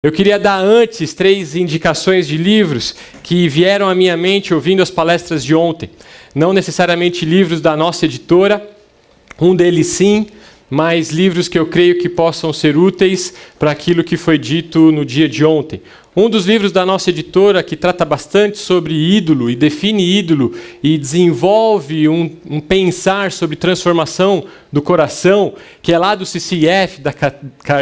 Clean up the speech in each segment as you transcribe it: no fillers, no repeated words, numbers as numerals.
Eu queria dar antes 3 indicações de livros que vieram à minha mente ouvindo as palestras de ontem. Não necessariamente livros da nossa editora, um deles sim, mas livros que eu creio que possam ser úteis para aquilo que foi dito no dia de ontem. Um dos livros da nossa editora que trata bastante sobre ídolo e define ídolo e desenvolve um pensar sobre transformação do coração, que é lá do CCF, da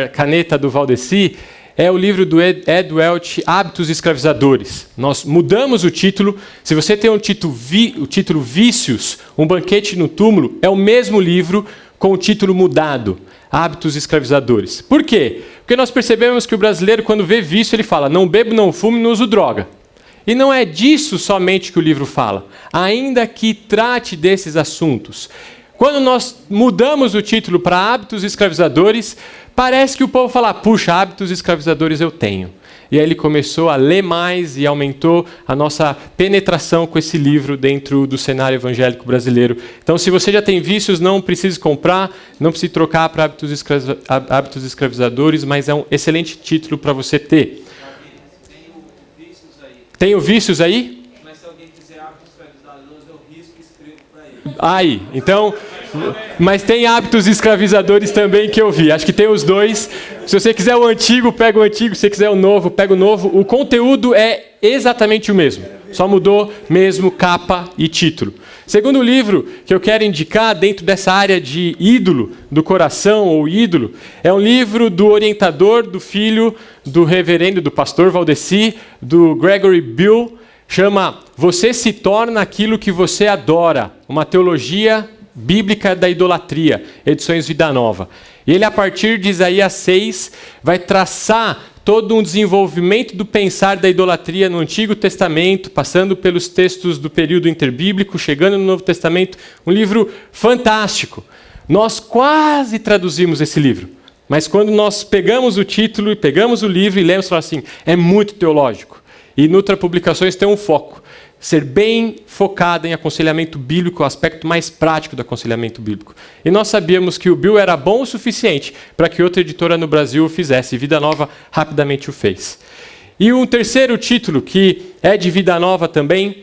caneta do Valdeci, é o livro do Ed Welch, Hábitos Escravizadores. Nós mudamos o título. Se você tem o título Vícios, um banquete no túmulo, é o mesmo livro com o título mudado, Hábitos Escravizadores. Por quê? Porque nós percebemos que o brasileiro, quando vê vício, ele fala, não bebo, não fumo, não uso droga. E não é disso somente que o livro fala, ainda que trate desses assuntos. Quando nós mudamos o título para Hábitos Escravizadores, parece que o povo fala, puxa, hábitos escravizadores eu tenho. E aí ele começou a ler mais e aumentou a nossa penetração com esse livro dentro do cenário evangélico brasileiro. Então, se você já tem vícios, não precisa comprar, não precisa trocar para hábitos escravizadores, mas é um excelente título para você ter. Tem o vícios aí? Mas se alguém quiser hábitos escravizadores, eu risco e escrevo para ele. Aí, então... Mas tem hábitos escravizadores também que eu vi. Acho que tem os dois. Se você quiser o antigo, pega o antigo. Se você quiser o novo, pega o novo. O conteúdo é exatamente o mesmo. Só mudou mesmo capa e título. Segundo livro que eu quero indicar dentro dessa área de ídolo, do coração ou ídolo, é um livro do orientador, do filho do reverendo, do pastor Valdeci, do Gregory Bill. Chama Você se torna aquilo que você adora. Uma teologia Bíblica da Idolatria, edições Vida Nova. E ele, a partir de Isaías 6, vai traçar todo um desenvolvimento do pensar da idolatria no Antigo Testamento, passando pelos textos do período interbíblico, chegando no Novo Testamento. Um livro fantástico. Nós quase traduzimos esse livro, mas quando nós pegamos o título e pegamos o livro e lemos, falamos assim, é muito teológico. E Nutra Publicações tem um foco. Ser bem focada em aconselhamento bíblico, o aspecto mais prático do aconselhamento bíblico. E nós sabíamos que o Bill era bom o suficiente para que outra editora no Brasil o fizesse. Vida Nova rapidamente o fez. E um terceiro título, que é de Vida Nova também,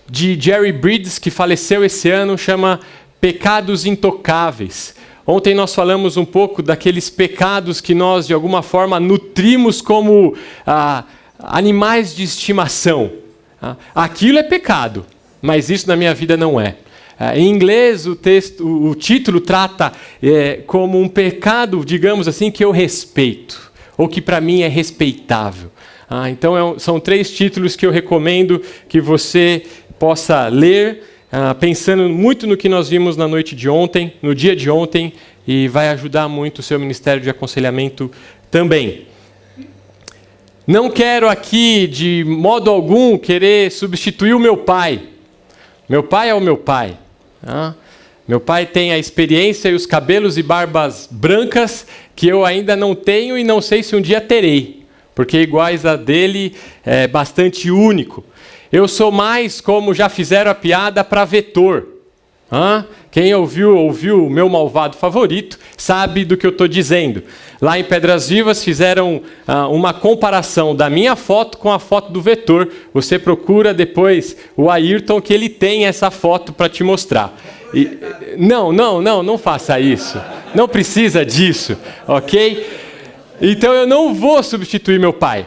de Jerry Bridges, que faleceu esse ano, chama Pecados Intocáveis. Ontem nós falamos um pouco daqueles pecados que nós, de alguma forma, nutrimos como animais de estimação. Aquilo é pecado, mas isso na minha vida não é. Em inglês, o título trata como um pecado, digamos assim, que eu respeito, ou que para mim é respeitável. Então, são 3 títulos que eu recomendo que você possa ler, pensando muito no que nós vimos na noite de ontem, no dia de ontem, e vai ajudar muito o seu ministério de aconselhamento também. Não quero aqui, de modo algum, querer substituir o meu pai. Meu pai é o meu pai. Meu pai tem a experiência e os cabelos e barbas brancas que eu ainda não tenho e não sei se um dia terei, porque iguais a dele é bastante único. Eu sou mais, como já fizeram a piada, para vetor. Quem ouviu o meu malvado favorito sabe do que eu estou dizendo. Lá em Pedras Vivas fizeram uma comparação da minha foto com a foto do vetor. Você procura depois o Ayrton, que ele tem essa foto para te mostrar. Não faça isso. Não precisa disso, ok? Então eu não vou substituir meu pai.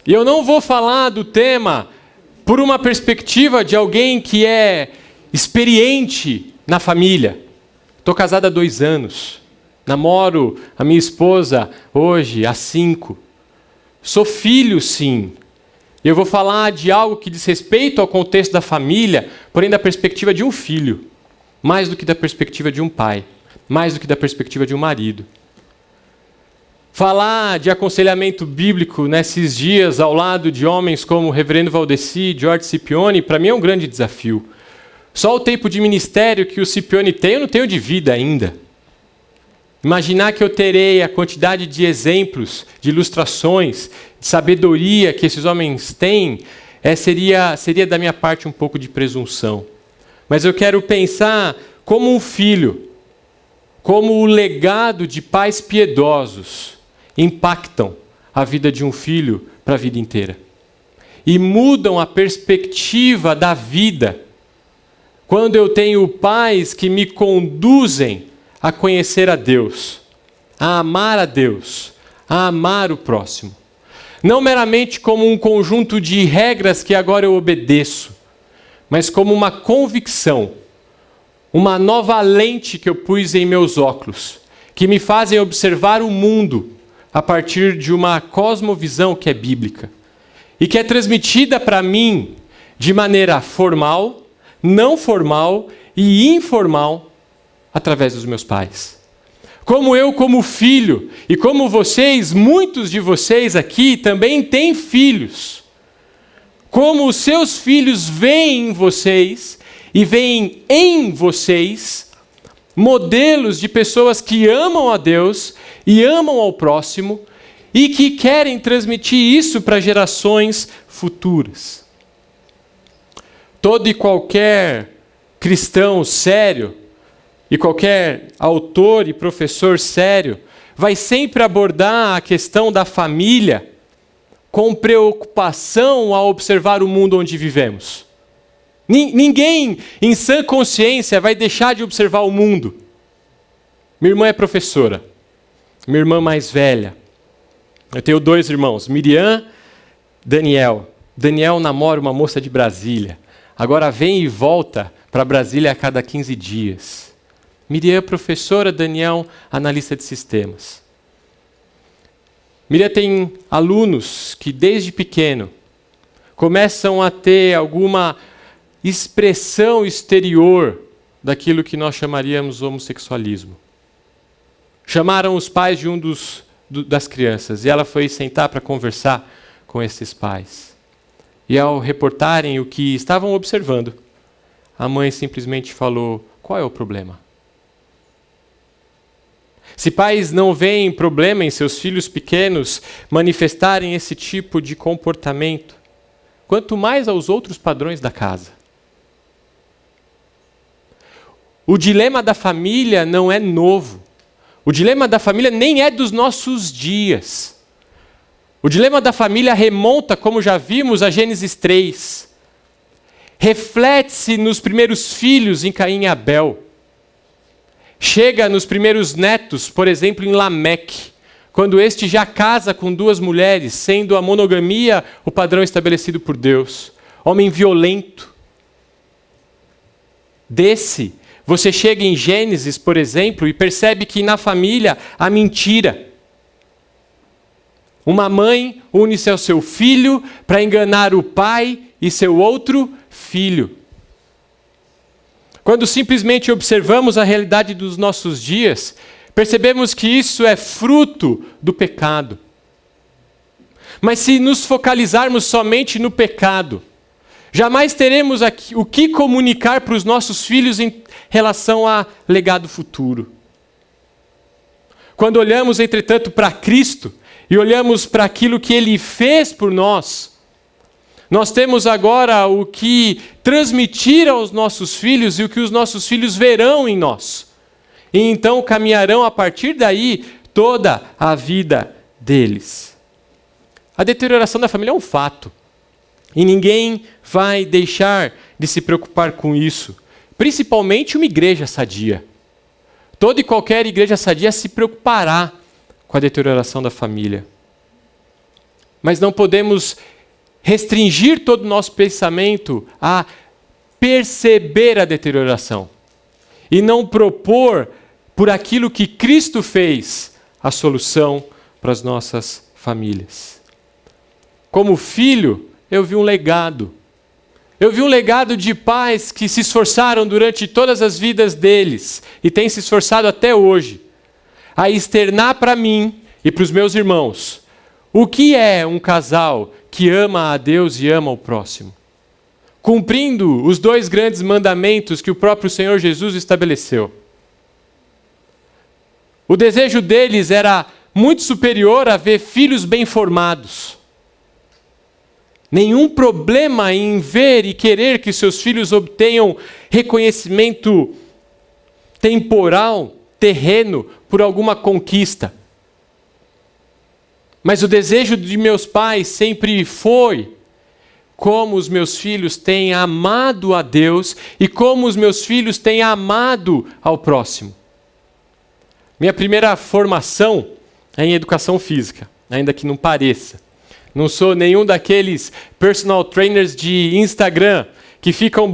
E eu não vou falar do tema por uma perspectiva de alguém que é experiente na família. Estou casado há 2 anos. Namoro a minha esposa hoje há 5. Sou filho, sim. Eu vou falar de algo que diz respeito ao contexto da família, porém da perspectiva de um filho, mais do que da perspectiva de um pai, mais do que da perspectiva de um marido. Falar de aconselhamento bíblico nesses dias ao lado de homens como o reverendo Valdeci, George Scipione, para mim é um grande desafio. Só o tempo de ministério que o Scipione tem, eu não tenho de vida ainda. Imaginar que eu terei a quantidade de exemplos, de ilustrações, de sabedoria que esses homens têm, seria da minha parte um pouco de presunção. Mas eu quero pensar como um filho, como o legado de pais piedosos impactam a vida de um filho para a vida inteira. E mudam a perspectiva da vida quando eu tenho pais que me conduzem a conhecer a Deus, a Deus, a amar o próximo. Não meramente como um conjunto de regras que agora eu obedeço, mas como uma convicção, uma nova lente que eu pus em meus óculos, que me fazem observar o mundo a partir de uma cosmovisão que é bíblica e que é transmitida para mim de maneira formal, não formal e informal através dos meus pais. Como eu, como filho, e como vocês, muitos de vocês aqui também têm filhos. Como os seus filhos veem em vocês e veem em vocês modelos de pessoas que amam a Deus e amam ao próximo e que querem transmitir isso para gerações futuras. Todo e qualquer cristão sério e qualquer autor e professor sério vai sempre abordar a questão da família com preocupação ao observar o mundo onde vivemos. Ninguém em sã consciência vai deixar de observar o mundo. Minha irmã é professora, minha irmã mais velha. Eu tenho 2 irmãos, Miriam, Daniel. Daniel namora uma moça de Brasília. Agora vem e volta para Brasília a cada 15 dias. Miriam é professora, Daniel, analista de sistemas. Miriam tem alunos que desde pequeno começam a ter alguma expressão exterior daquilo que nós chamaríamos homossexualismo. Chamaram os pais de das crianças e ela foi sentar para conversar com esses pais. E ao reportarem o que estavam observando, a mãe simplesmente falou: qual é o problema? Se pais não veem problema em seus filhos pequenos manifestarem esse tipo de comportamento, quanto mais aos outros padrões da casa. O dilema da família não é novo. O dilema da família nem é dos nossos dias. O dilema da família remonta, como já vimos, a Gênesis 3. Reflete-se nos primeiros filhos em Caim e Abel. Chega nos primeiros netos, por exemplo, em Lameque, quando este já casa com 2 mulheres, sendo a monogamia o padrão estabelecido por Deus. Homem violento. Você chega em Gênesis, por exemplo, e percebe que na família há mentira. Uma mãe une-se ao seu filho para enganar o pai e seu outro filho. Quando simplesmente observamos a realidade dos nossos dias, percebemos que isso é fruto do pecado. Mas se nos focalizarmos somente no pecado, jamais teremos o que comunicar para os nossos filhos em relação a legado futuro. Quando olhamos, entretanto, para Cristo e olhamos para aquilo que Ele fez por nós, nós temos agora o que transmitir aos nossos filhos e o que os nossos filhos verão em nós. E então caminharão a partir daí toda a vida deles. A deterioração da família é um fato. E ninguém vai deixar de se preocupar com isso. Principalmente uma igreja sadia. Toda e qualquer igreja sadia se preocupará com a deterioração da família. Mas não podemos restringir todo o nosso pensamento a perceber a deterioração. E não propor, por aquilo que Cristo fez, a solução para as nossas famílias. Como filho, eu vi um legado. Eu vi um legado de pais que se esforçaram durante todas as vidas deles e têm se esforçado até hoje a externar para mim e para os meus irmãos o que é um casal que ama a Deus e ama o próximo, cumprindo os 2 grandes mandamentos que o próprio Senhor Jesus estabeleceu. O desejo deles era muito superior a ver filhos bem formados. Nenhum problema em ver e querer que seus filhos obtenham reconhecimento temporal, terreno, por alguma conquista. Mas o desejo de meus pais sempre foi como os meus filhos têm amado a Deus e como os meus filhos têm amado ao próximo. Minha primeira formação é em educação física, ainda que não pareça. Não sou nenhum daqueles personal trainers de Instagram que ficam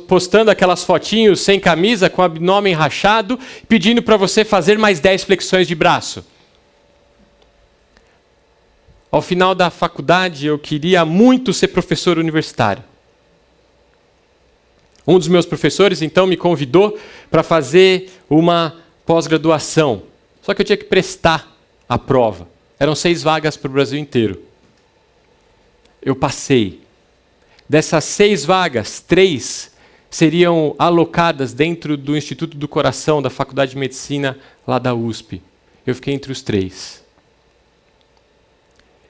postando aquelas fotinhos sem camisa, com o abdômen rachado, pedindo para você fazer mais 10 flexões de braço. Ao final da faculdade, eu queria muito ser professor universitário. Um dos meus professores, então, me convidou para fazer uma pós-graduação. Só que eu tinha que prestar a prova. Eram 6 vagas para o Brasil inteiro. Eu passei. Dessas 6 vagas, 3 seriam alocadas dentro do Instituto do Coração, da Faculdade de Medicina, lá da USP. Eu fiquei entre os 3.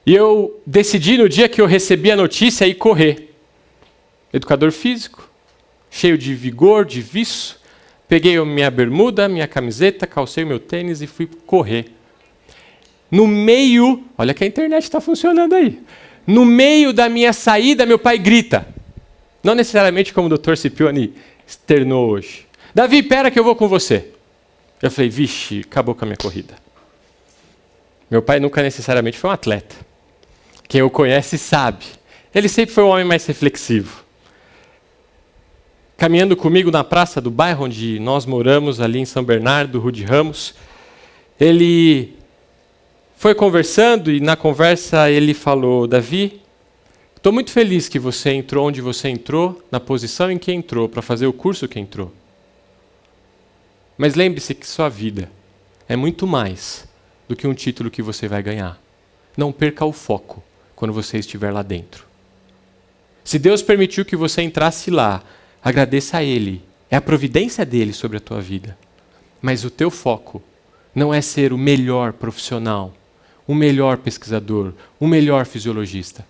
E eu decidi, no dia que eu recebi a notícia, ir correr. Educador físico, cheio de vigor, de viço. Peguei minha bermuda, minha camiseta, calcei meu tênis e fui correr. No meio, olha que a internet está funcionando aí. No meio da minha saída, meu pai grita. Não necessariamente como o Dr. Scipione externou hoje. Davi, pera que eu vou com você. Eu falei, vixe, acabou com a minha corrida. Meu pai nunca necessariamente foi um atleta. Quem o conhece sabe. Ele sempre foi um homem mais reflexivo. Caminhando comigo na praça do bairro onde nós moramos, ali em São Bernardo, Rude Ramos, ele foi conversando e na conversa ele falou, Davi, estou muito feliz que você entrou onde você entrou, na posição em que entrou, para fazer o curso que entrou. Mas lembre-se que sua vida é muito mais do que um título que você vai ganhar. Não perca o foco quando você estiver lá dentro. Se Deus permitiu que você entrasse lá, agradeça a Ele. É a providência dEle sobre a tua vida. Mas o teu foco não é ser o melhor profissional, o melhor pesquisador, o melhor fisiologista.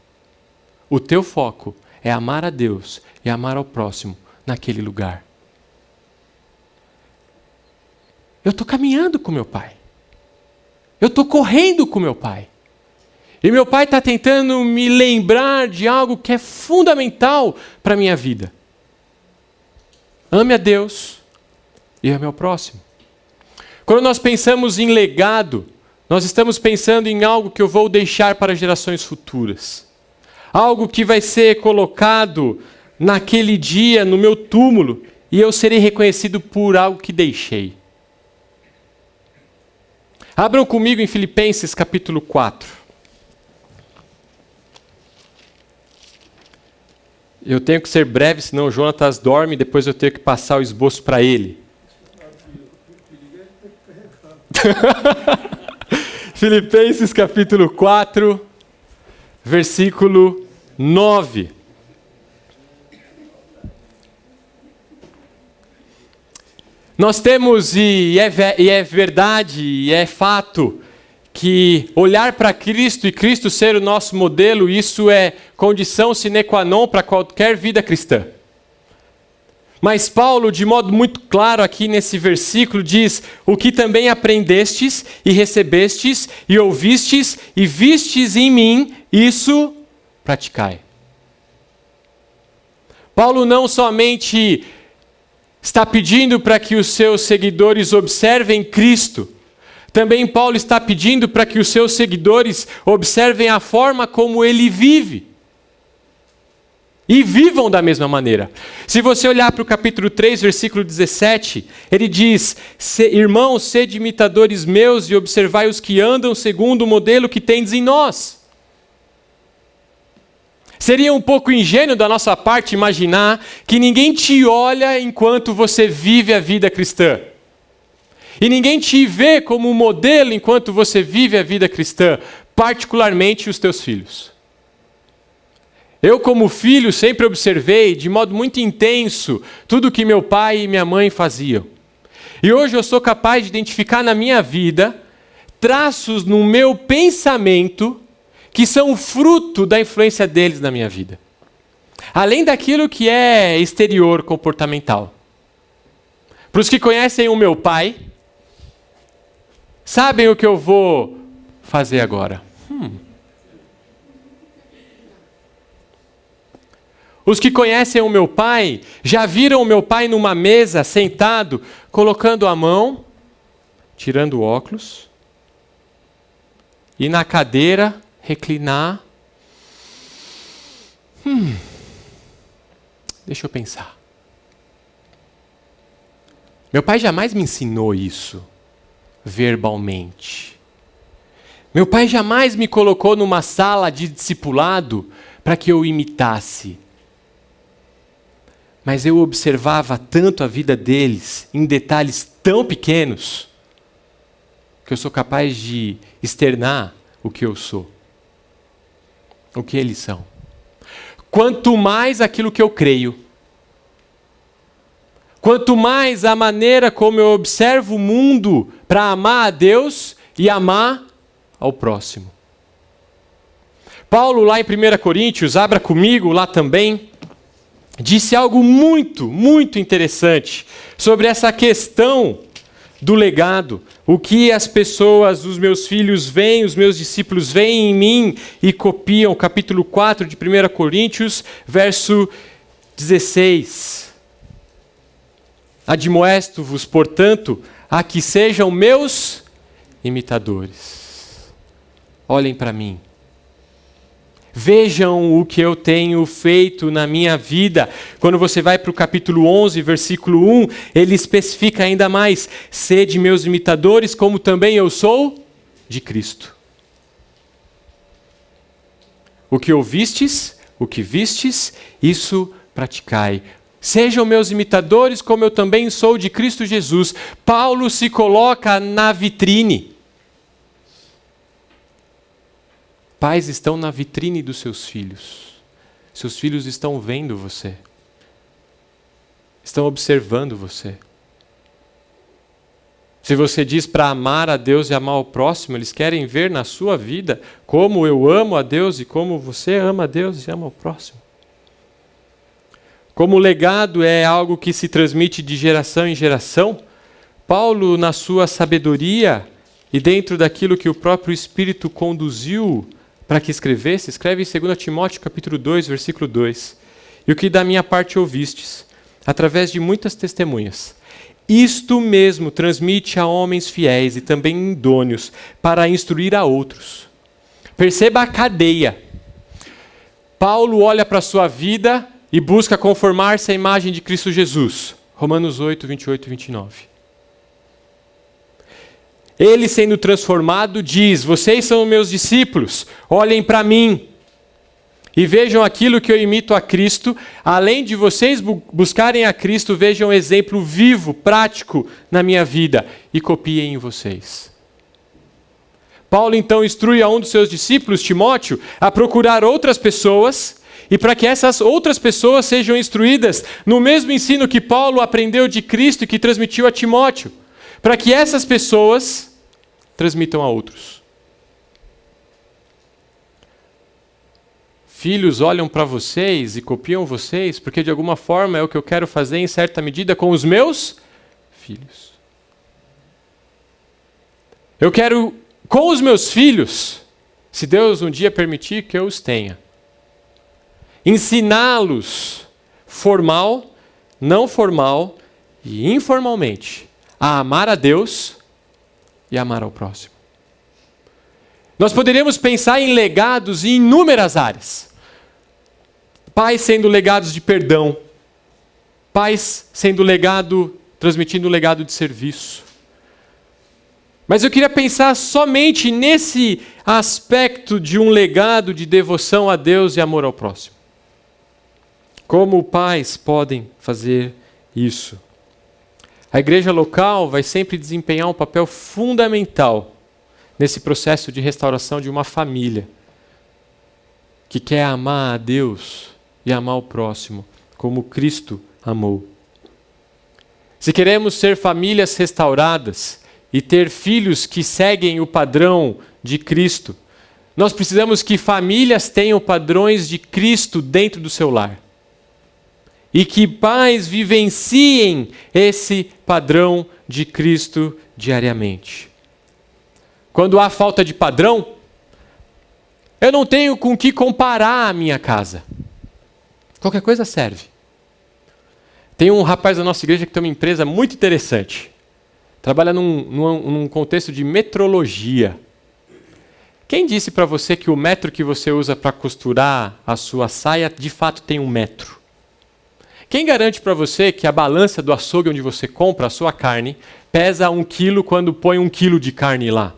O teu foco é amar a Deus e amar ao próximo naquele lugar. Eu estou caminhando com meu pai. Eu estou correndo com meu pai. E meu pai está tentando me lembrar de algo que é fundamental para a minha vida. Ame a Deus e ame ao próximo. Quando nós pensamos em legado, nós estamos pensando em algo que eu vou deixar para gerações futuras. Algo que vai ser colocado naquele dia no meu túmulo e eu serei reconhecido por algo que deixei. Abram comigo em Filipenses capítulo 4. Eu tenho que ser breve, senão o Jonatas dorme e depois eu tenho que passar o esboço para ele. Filipenses capítulo 4, versículo 9. Nós temos, e é verdade, e é fato, que olhar para Cristo e Cristo ser o nosso modelo, isso é condição sine qua non para qualquer vida cristã. Mas Paulo, de modo muito claro aqui nesse versículo, diz: o que também aprendestes e recebestes e ouvistes e vistes em mim, isso praticai. Paulo não somente está pedindo para que os seus seguidores observem Cristo, também Paulo está pedindo para que os seus seguidores observem a forma como ele vive. E vivam da mesma maneira. Se você olhar para o capítulo 3, versículo 17, ele diz: irmãos, sede imitadores meus e observai os que andam segundo o modelo que tendes em nós. Seria um pouco ingênuo da nossa parte imaginar que ninguém te olha enquanto você vive a vida cristã. E ninguém te vê como modelo enquanto você vive a vida cristã, particularmente os teus filhos. Eu, como filho, sempre observei de modo muito intenso tudo o que meu pai e minha mãe faziam. E hoje eu sou capaz de identificar na minha vida traços no meu pensamento que são fruto da influência deles na minha vida. Além daquilo que é exterior, comportamental. Para os que conhecem o meu pai, sabem o que eu vou fazer agora. Os que conhecem o meu Pai já viram o meu Pai numa mesa, sentado, colocando a mão, tirando o óculos, e na cadeira reclinar. Deixa eu pensar. Meu pai jamais me ensinou isso verbalmente. Meu pai jamais me colocou numa sala de discipulado para que eu imitasse. Mas eu observava tanto a vida deles, em detalhes tão pequenos, que eu sou capaz de externar o que eu sou, o que eles são. Quanto mais aquilo que eu creio, quanto mais a maneira como eu observo o mundo para amar a Deus e amar ao próximo. Paulo, lá em 1 Coríntios, abra comigo lá também, disse algo muito, muito interessante sobre essa questão do legado. O que as pessoas, os meus filhos veem, os meus discípulos veem em mim e copiam. Capítulo 4 de 1 Coríntios, verso 16. Admoesto-vos, portanto, a que sejam meus imitadores. Olhem para mim. Vejam o que eu tenho feito na minha vida. Quando você vai para o capítulo 11, versículo 1, ele especifica ainda mais: sede meus imitadores, como também eu sou de Cristo. O que ouvistes, o que vistes, isso praticai. Sejam meus imitadores, como eu também sou de Cristo Jesus. Paulo se coloca na vitrine. Pais estão na vitrine dos seus filhos. Seus filhos estão vendo você. Estão observando você. Se você diz para amar a Deus e amar o próximo, eles querem ver na sua vida como eu amo a Deus e como você ama a Deus e ama o próximo. Como o legado é algo que se transmite de geração em geração, Paulo, na sua sabedoria e dentro daquilo que o próprio Espírito conduziu para que escrevesse, escreve em 2 Timóteo capítulo 2, versículo 2. E o que da minha parte ouvistes, através de muitas testemunhas, isto mesmo transmite a homens fiéis e também idôneos, para instruir a outros. Perceba a cadeia. Paulo olha para a sua vida e busca conformar-se à imagem de Cristo Jesus. Romanos 8, 28 e 29. Ele, sendo transformado, diz: vocês são meus discípulos, olhem para mim e vejam aquilo que eu imito a Cristo. Além de vocês buscarem a Cristo, vejam um exemplo vivo, prático na minha vida e copiem em vocês. Paulo então instrui a um dos seus discípulos, Timóteo, a procurar outras pessoas e para que essas outras pessoas sejam instruídas no mesmo ensino que Paulo aprendeu de Cristo e que transmitiu a Timóteo, para que essas pessoas transmitam a outros. Filhos olham para vocês e copiam vocês, porque de alguma forma é o que eu quero fazer em certa medida com os meus filhos. Eu quero, com os meus filhos, se Deus um dia permitir que eu os tenha, ensiná-los formal, não formal e informalmente a amar a Deus e amar ao próximo. Nós poderíamos pensar em legados em inúmeras áreas. Pais sendo legados de perdão. Pais sendo transmitindo um legado de serviço. Mas eu queria pensar somente nesse aspecto de um legado de devoção a Deus e amor ao próximo. Como pais podem fazer isso? A igreja local vai sempre desempenhar um papel fundamental nesse processo de restauração de uma família que quer amar a Deus e amar o próximo, como Cristo amou. Se queremos ser famílias restauradas e ter filhos que seguem o padrão de Cristo, nós precisamos que famílias tenham padrões de Cristo dentro do seu lar. E que pais vivenciem esse padrão de Cristo diariamente. Quando há falta de padrão, Eu não tenho com que comparar a minha casa. Qualquer coisa serve. Tem um rapaz da nossa igreja que tem uma empresa muito interessante. Trabalha num contexto de metrologia. Quem disse para você que o metro que você usa para costurar a sua saia de fato tem 1 metro? Quem garante para você que a balança do açougue onde você compra a sua carne pesa 1 quilo quando põe 1 quilo de carne lá?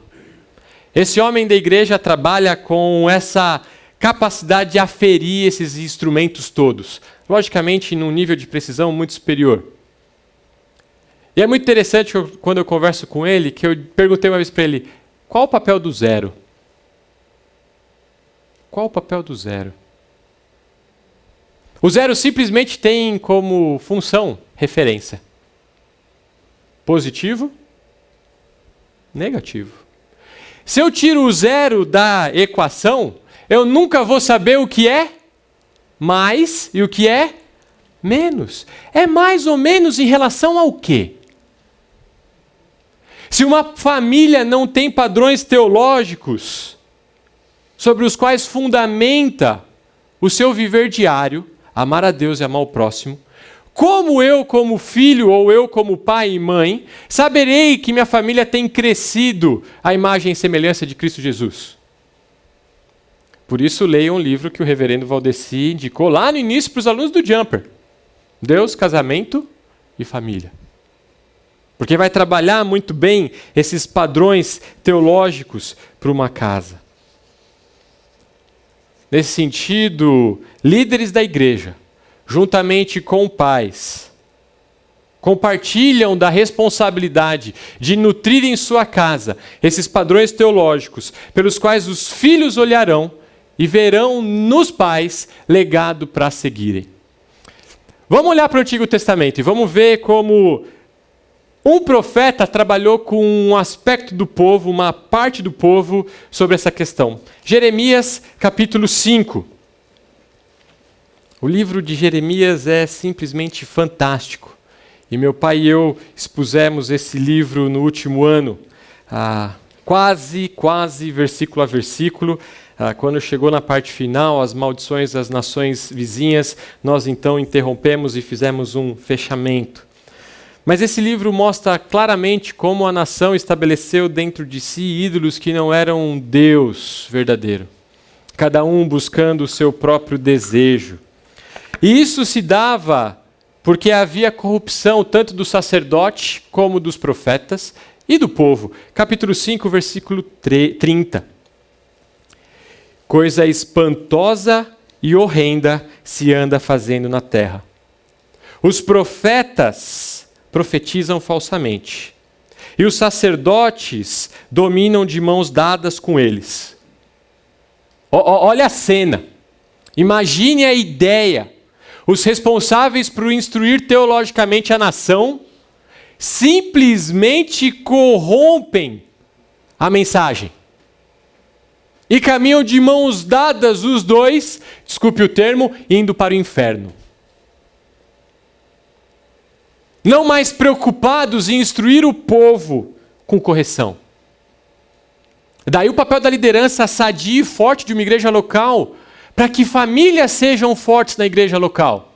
Esse homem da igreja trabalha com essa capacidade de aferir esses instrumentos todos. Logicamente, num nível de precisão muito superior. E é muito interessante quando eu converso com ele, que eu perguntei uma vez para ele, qual o papel do zero? Qual o papel do zero? O zero simplesmente tem como função referência. Positivo, negativo. Se eu tiro o zero da equação, eu nunca vou saber o que é mais e o que é menos. É mais ou menos em relação ao quê? Se uma família não tem padrões teológicos sobre os quais fundamenta o seu viver diário, amar a Deus e amar o próximo, como eu, como filho, ou eu, como pai e mãe, saberei que minha família tem crescido à imagem e semelhança de Cristo Jesus? Por isso, leiam um livro que o reverendo Valdeci indicou lá no início para os alunos do Jumper. Deus, casamento e família. Porque vai trabalhar muito bem esses padrões teológicos para uma casa. Nesse sentido, líderes da igreja, juntamente com pais, compartilham da responsabilidade de nutrir em sua casa esses padrões teológicos pelos quais os filhos olharão e verão nos pais legado para seguirem. Vamos olhar para o Antigo Testamento e vamos ver como um profeta trabalhou com um aspecto do povo, uma parte do povo, sobre essa questão. Jeremias, capítulo 5. O livro de Jeremias é simplesmente fantástico. E meu pai e eu expusemos esse livro no último ano, quase versículo a versículo. Quando chegou na parte final, as maldições das nações vizinhas, nós então interrompemos e fizemos um fechamento. Mas esse livro mostra claramente como a nação estabeleceu dentro de si ídolos que não eram um Deus verdadeiro. Cada um buscando o seu próprio desejo. E isso se dava porque havia corrupção tanto do sacerdote como dos profetas e do povo. Capítulo 5, versículo 30. Coisa espantosa e horrenda se anda fazendo na terra. Os profetas profetizam falsamente, e os sacerdotes dominam de mãos dadas com eles. Olha a cena. Imagine a ideia. Os responsáveis por instruir teologicamente a nação simplesmente corrompem a mensagem. E caminham de mãos dadas os dois, desculpe o termo, indo para o inferno. Não mais preocupados em instruir o povo com correção. Daí o papel da liderança sadia e forte de uma igreja local, para que famílias sejam fortes na igreja local.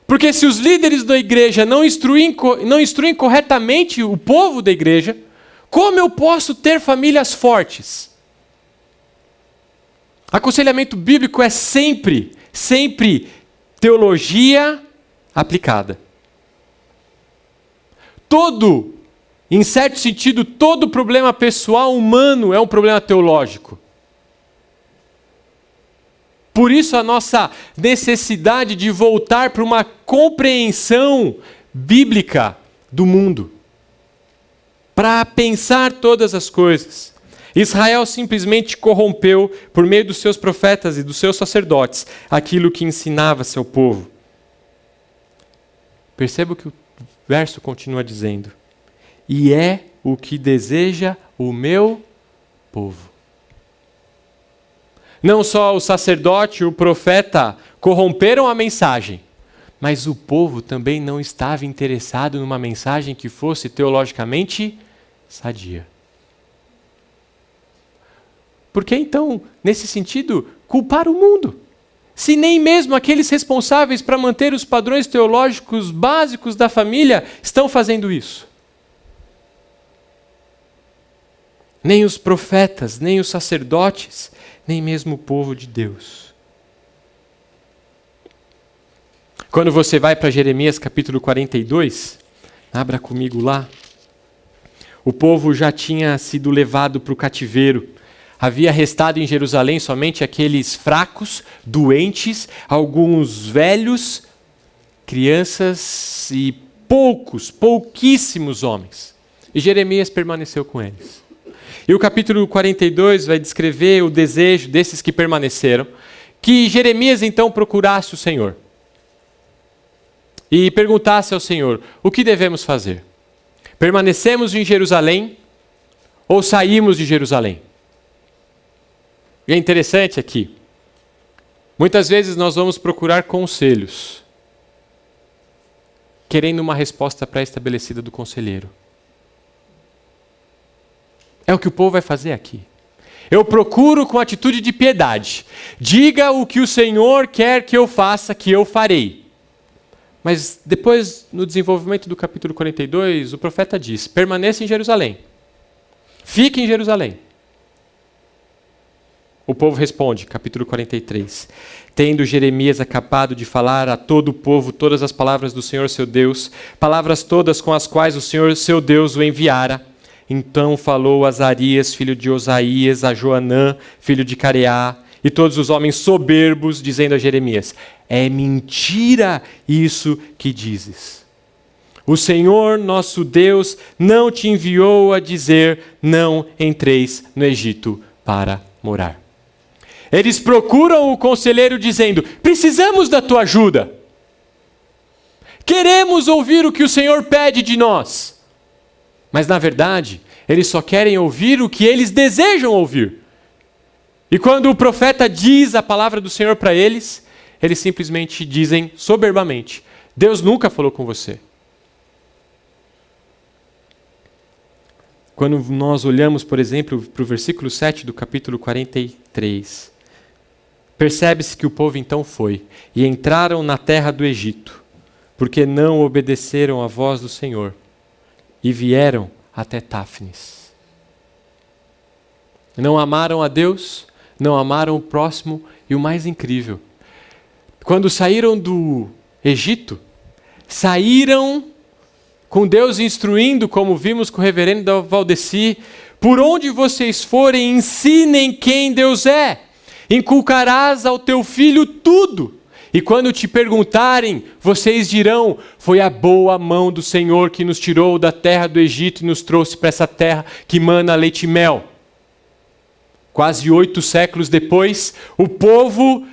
Porque se os líderes da igreja não instruem corretamente o povo da igreja, como eu posso ter famílias fortes? Aconselhamento bíblico é sempre teologia aplicada. Em certo sentido, todo problema pessoal humano é um problema teológico. Por isso a nossa necessidade de voltar para uma compreensão bíblica do mundo. Para pensar todas as coisas. Israel simplesmente corrompeu, por meio dos seus profetas e dos seus sacerdotes, aquilo que ensinava seu povo. Perceba o que o verso continua dizendo. E é o que deseja o meu povo. Não só o sacerdote e o profeta corromperam a mensagem, mas o povo também não estava interessado numa mensagem que fosse teologicamente sadia. Por que então, nesse sentido, culpar o mundo? Se nem mesmo aqueles responsáveis para manter os padrões teológicos básicos da família estão fazendo isso. Nem os profetas, nem os sacerdotes, nem mesmo o povo de Deus. Quando você vai para Jeremias capítulo 42, abra comigo lá, o povo já tinha sido levado para o cativeiro. Havia restado em Jerusalém somente aqueles fracos, doentes, alguns velhos, crianças e pouquíssimos homens. E Jeremias permaneceu com eles. E o capítulo 42 vai descrever o desejo desses que permaneceram, que Jeremias então procurasse o Senhor e perguntasse ao Senhor: o que devemos fazer? Permanecemos em Jerusalém ou saímos de Jerusalém? E é interessante aqui, muitas vezes nós vamos procurar conselhos, querendo uma resposta pré-estabelecida do conselheiro. É o que o povo vai fazer aqui. Eu procuro com atitude de piedade. Diga o que o Senhor quer que eu faça, que eu farei. Mas depois, no desenvolvimento do capítulo 42, o profeta diz: permaneça em Jerusalém. Fique em Jerusalém. O povo responde, capítulo 43. Tendo Jeremias acabado de falar a todo o povo todas as palavras do Senhor seu Deus, palavras todas com as quais o Senhor seu Deus o enviara, então falou Azarias, filho de Osaías, a Joanã, filho de Careá, e todos os homens soberbos, dizendo a Jeremias: é mentira isso que dizes. O Senhor nosso Deus não te enviou a dizer: não entreis no Egito para morar. Eles procuram o conselheiro dizendo: precisamos da tua ajuda. Queremos ouvir o que o Senhor pede de nós. Mas, na verdade, eles só querem ouvir o que eles desejam ouvir. E quando o profeta diz a palavra do Senhor para eles, eles simplesmente dizem soberbamente: Deus nunca falou com você. Quando nós olhamos, por exemplo, para o versículo 7 do capítulo 43, percebe-se que o povo então foi e entraram na terra do Egito, porque não obedeceram à voz do Senhor, e vieram até Táfnis. Não amaram a Deus, não amaram o próximo, e o mais incrível, quando saíram do Egito, saíram com Deus instruindo, como vimos com o reverendo Valdeci: por onde vocês forem, ensinem quem Deus é. Inculcarás ao teu filho tudo. E quando te perguntarem, vocês dirão: foi a boa mão do Senhor que nos tirou da terra do Egito e nos trouxe para essa terra que mana leite e mel. Quase 8 séculos depois, o povo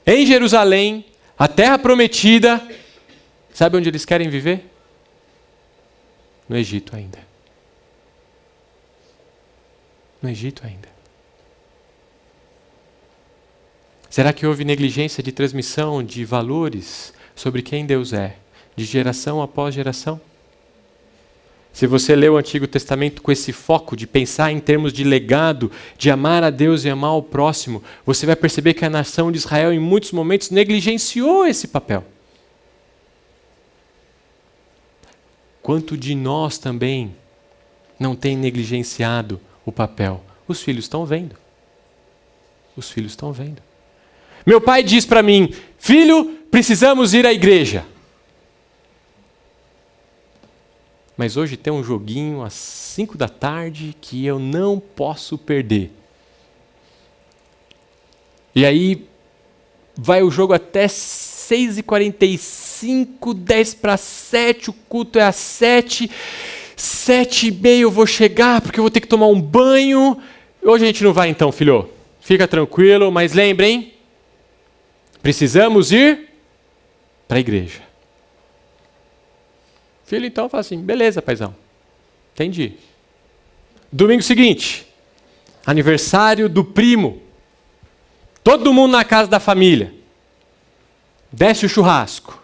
em Jerusalém, a terra prometida, sabe onde eles querem viver? No Egito ainda. No Egito ainda. Será que houve negligência de transmissão de valores sobre quem Deus é, de geração após geração? Se você lê o Antigo Testamento com esse foco de pensar em termos de legado, de amar a Deus e amar o próximo, você vai perceber que a nação de Israel, em muitos momentos, negligenciou esse papel. Quanto de nós também não tem negligenciado o papel? Os filhos estão vendo. Os filhos estão vendo. Meu pai diz para mim: filho, precisamos ir à igreja. Mas hoje tem um joguinho às 5 da tarde que eu não posso perder. E aí vai o jogo até 6h45, 6:50, o culto é às 7, 7:30 eu vou chegar porque eu vou ter que tomar um banho. Hoje a gente não vai então, filho. Fica tranquilo, mas lembrem, precisamos ir para a igreja. Filho então fala assim: beleza, paizão, entendi. Domingo seguinte, aniversário do primo. Todo mundo na casa da família. Desce o churrasco.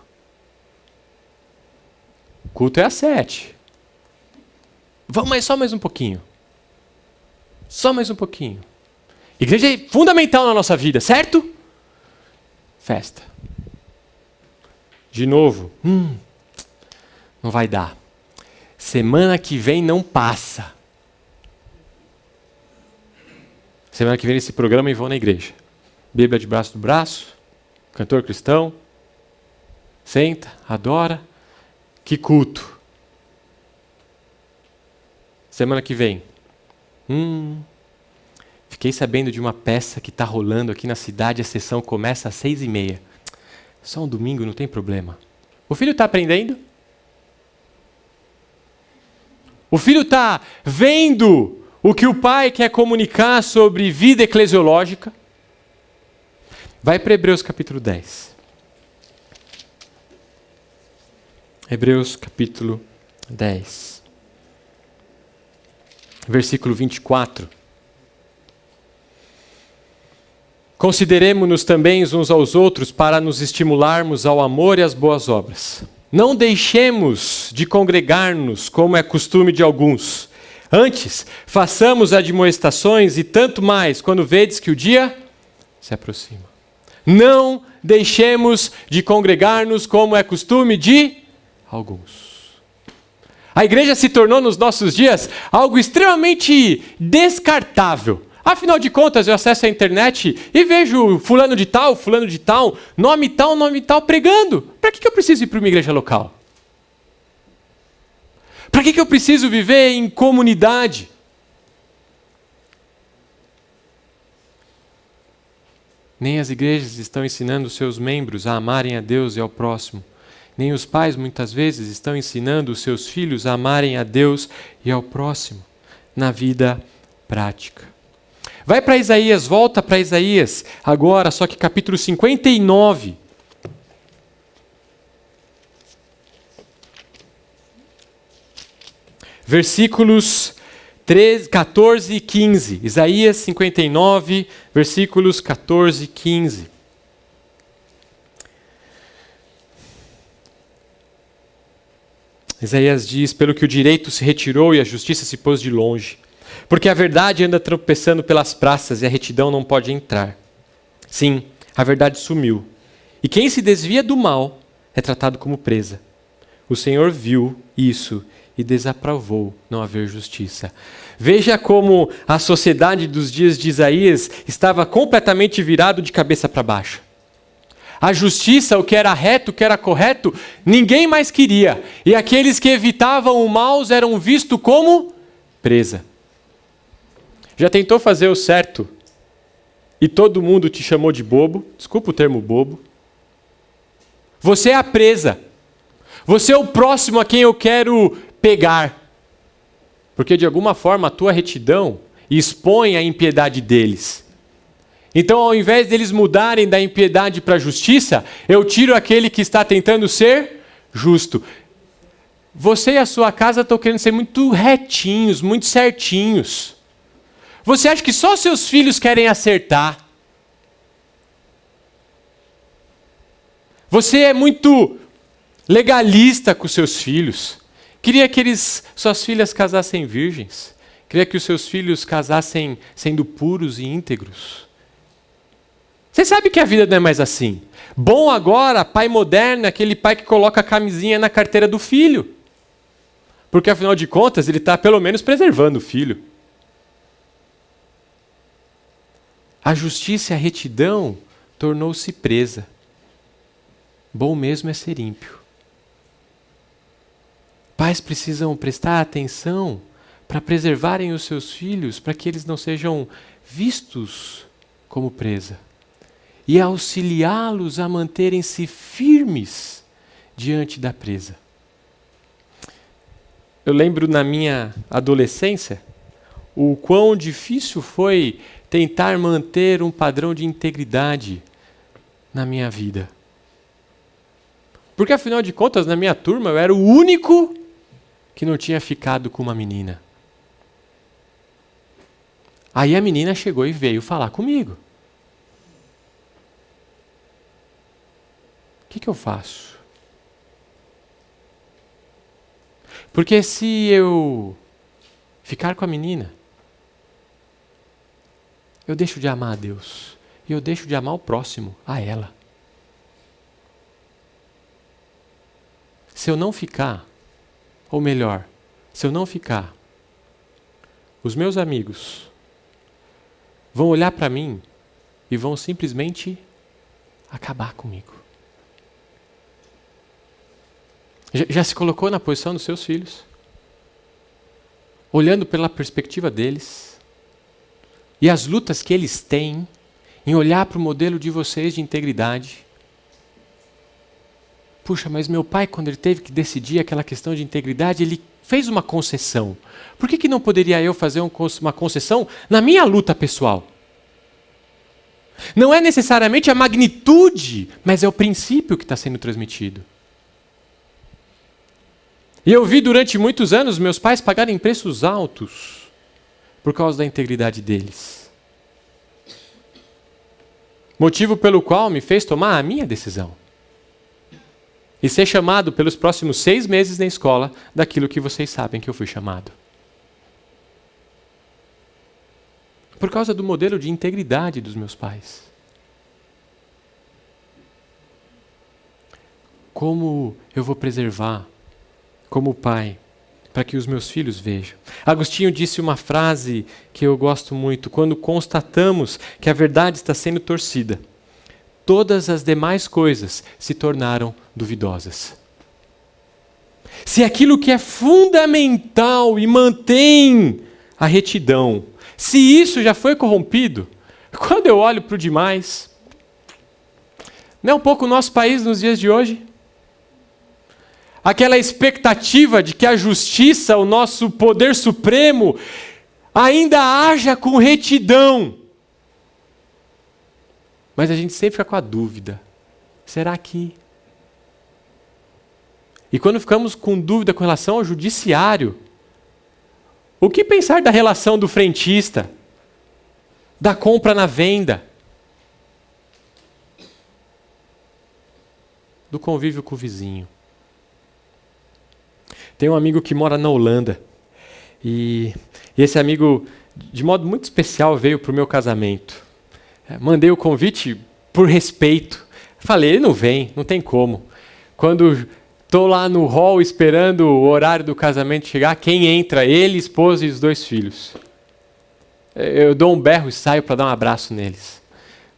O culto é às 7. Vamos só mais um pouquinho. Só mais um pouquinho. Igreja é fundamental na nossa vida, certo? Festa. De novo. Não vai dar. Semana que vem não passa. Semana que vem nesse programa e vão na igreja. Bíblia de braço do braço. Cantor cristão. Senta, adora. Que culto. Semana que vem. Fiquei sabendo de uma peça que está rolando aqui na cidade. A sessão começa às 6h30. Só um domingo, não tem problema. O filho está aprendendo? O filho está vendo o que o pai quer comunicar sobre vida eclesiológica? Vai para Hebreus capítulo 10. Hebreus capítulo 10. Versículo 24. Consideremo-nos também uns aos outros para nos estimularmos ao amor e às boas obras. Não deixemos de congregar-nos, como é costume de alguns. Antes, façamos admoestações e tanto mais, quando vedes que o dia se aproxima. Não deixemos de congregar-nos, como é costume de alguns. A igreja se tornou nos nossos dias algo extremamente descartável. Afinal de contas, eu acesso a internet e vejo fulano de tal, nome tal, pregando. Para que eu preciso ir para uma igreja local? Para que eu preciso viver em comunidade? Nem as igrejas estão ensinando seus membros a amarem a Deus e ao próximo. Nem os pais, muitas vezes, estão ensinando os seus filhos a amarem a Deus e ao próximo, na vida prática. Vai para Isaías, volta para Isaías agora, só que capítulo 59. Versículos 14 e 15. Isaías 59, versículos 14 e 15. Isaías diz: pelo que o direito se retirou e a justiça se pôs de longe. Porque a verdade anda tropeçando pelas praças e a retidão não pode entrar. Sim, a verdade sumiu. E quem se desvia do mal é tratado como presa. O Senhor viu isso e desaprovou não haver justiça. Veja como a sociedade dos dias de Isaías estava completamente virado de cabeça para baixo. A justiça, o que era reto, o que era correto, ninguém mais queria. E aqueles que evitavam o mal eram vistos como presa. Já tentou fazer o certo e todo mundo te chamou de bobo? Desculpa o termo bobo. Você é a presa. Você é o próximo a quem eu quero pegar. Porque de alguma forma a tua retidão expõe a impiedade deles. Então, ao invés deles mudarem da impiedade para a justiça, eu tiro aquele que está tentando ser justo. Você e a sua casa estão querendo ser muito retinhos, muito certinhos. Você acha que só seus filhos querem acertar? Você é muito legalista com seus filhos. Queria que suas filhas casassem virgens. Queria que os seus filhos casassem sendo puros e íntegros. Você sabe que a vida não é mais assim. Bom agora, pai moderno, é aquele pai que coloca a camisinha na carteira do filho. Porque afinal de contas, ele está pelo menos preservando o filho. A justiça e a retidão tornou-se presa. Bom mesmo é ser ímpio. Pais precisam prestar atenção para preservarem os seus filhos, para que eles não sejam vistos como presa. E auxiliá-los a manterem-se firmes diante da presa. Eu lembro na minha adolescência o quão difícil foi tentar manter um padrão de integridade na minha vida. Porque afinal de contas, na minha turma, eu era o único que não tinha ficado com uma menina. Aí a menina chegou e veio falar comigo. O que eu faço? Porque se eu ficar com a menina, eu deixo de amar a Deus. E eu deixo de amar o próximo, a ela. Se eu não ficar, ou melhor, se eu não ficar, os meus amigos vão olhar para mim e vão simplesmente acabar comigo. Já se colocou na posição dos seus filhos? Olhando pela perspectiva deles e as lutas que eles têm em olhar para o modelo de vocês de integridade. Puxa, mas meu pai, quando ele teve que decidir aquela questão de integridade, ele fez uma concessão. Por que não poderia eu fazer uma concessão na minha luta pessoal? Não é necessariamente a magnitude, mas é o princípio que está sendo transmitido. E eu vi durante muitos anos meus pais pagarem preços altos por causa da integridade deles. Motivo pelo qual me fez tomar a minha decisão. E ser chamado pelos próximos 6 meses na escola daquilo que vocês sabem que eu fui chamado. Por causa do modelo de integridade dos meus pais. Como eu vou preservar, como pai, para que os meus filhos vejam? Agostinho disse uma frase que eu gosto muito: quando constatamos que a verdade está sendo torcida, todas as demais coisas se tornaram duvidosas. Se aquilo que é fundamental e mantém a retidão, se isso já foi corrompido, quando eu olho para o demais, não é um pouco o nosso país nos dias de hoje? Aquela expectativa de que a justiça, o nosso poder supremo, ainda haja com retidão. Mas a gente sempre fica com a dúvida. Será que... E quando ficamos com dúvida com relação ao judiciário, o que pensar da relação do frentista, da compra na venda, do convívio com o vizinho? Tem um amigo que mora na Holanda e esse amigo, de modo muito especial, veio para o meu casamento. Mandei o convite por respeito. Falei, ele não vem, não tem como. Quando estou lá no hall esperando o horário do casamento chegar, quem entra? Ele, esposa e os 2 filhos. Eu dou um berro e saio para dar um abraço neles.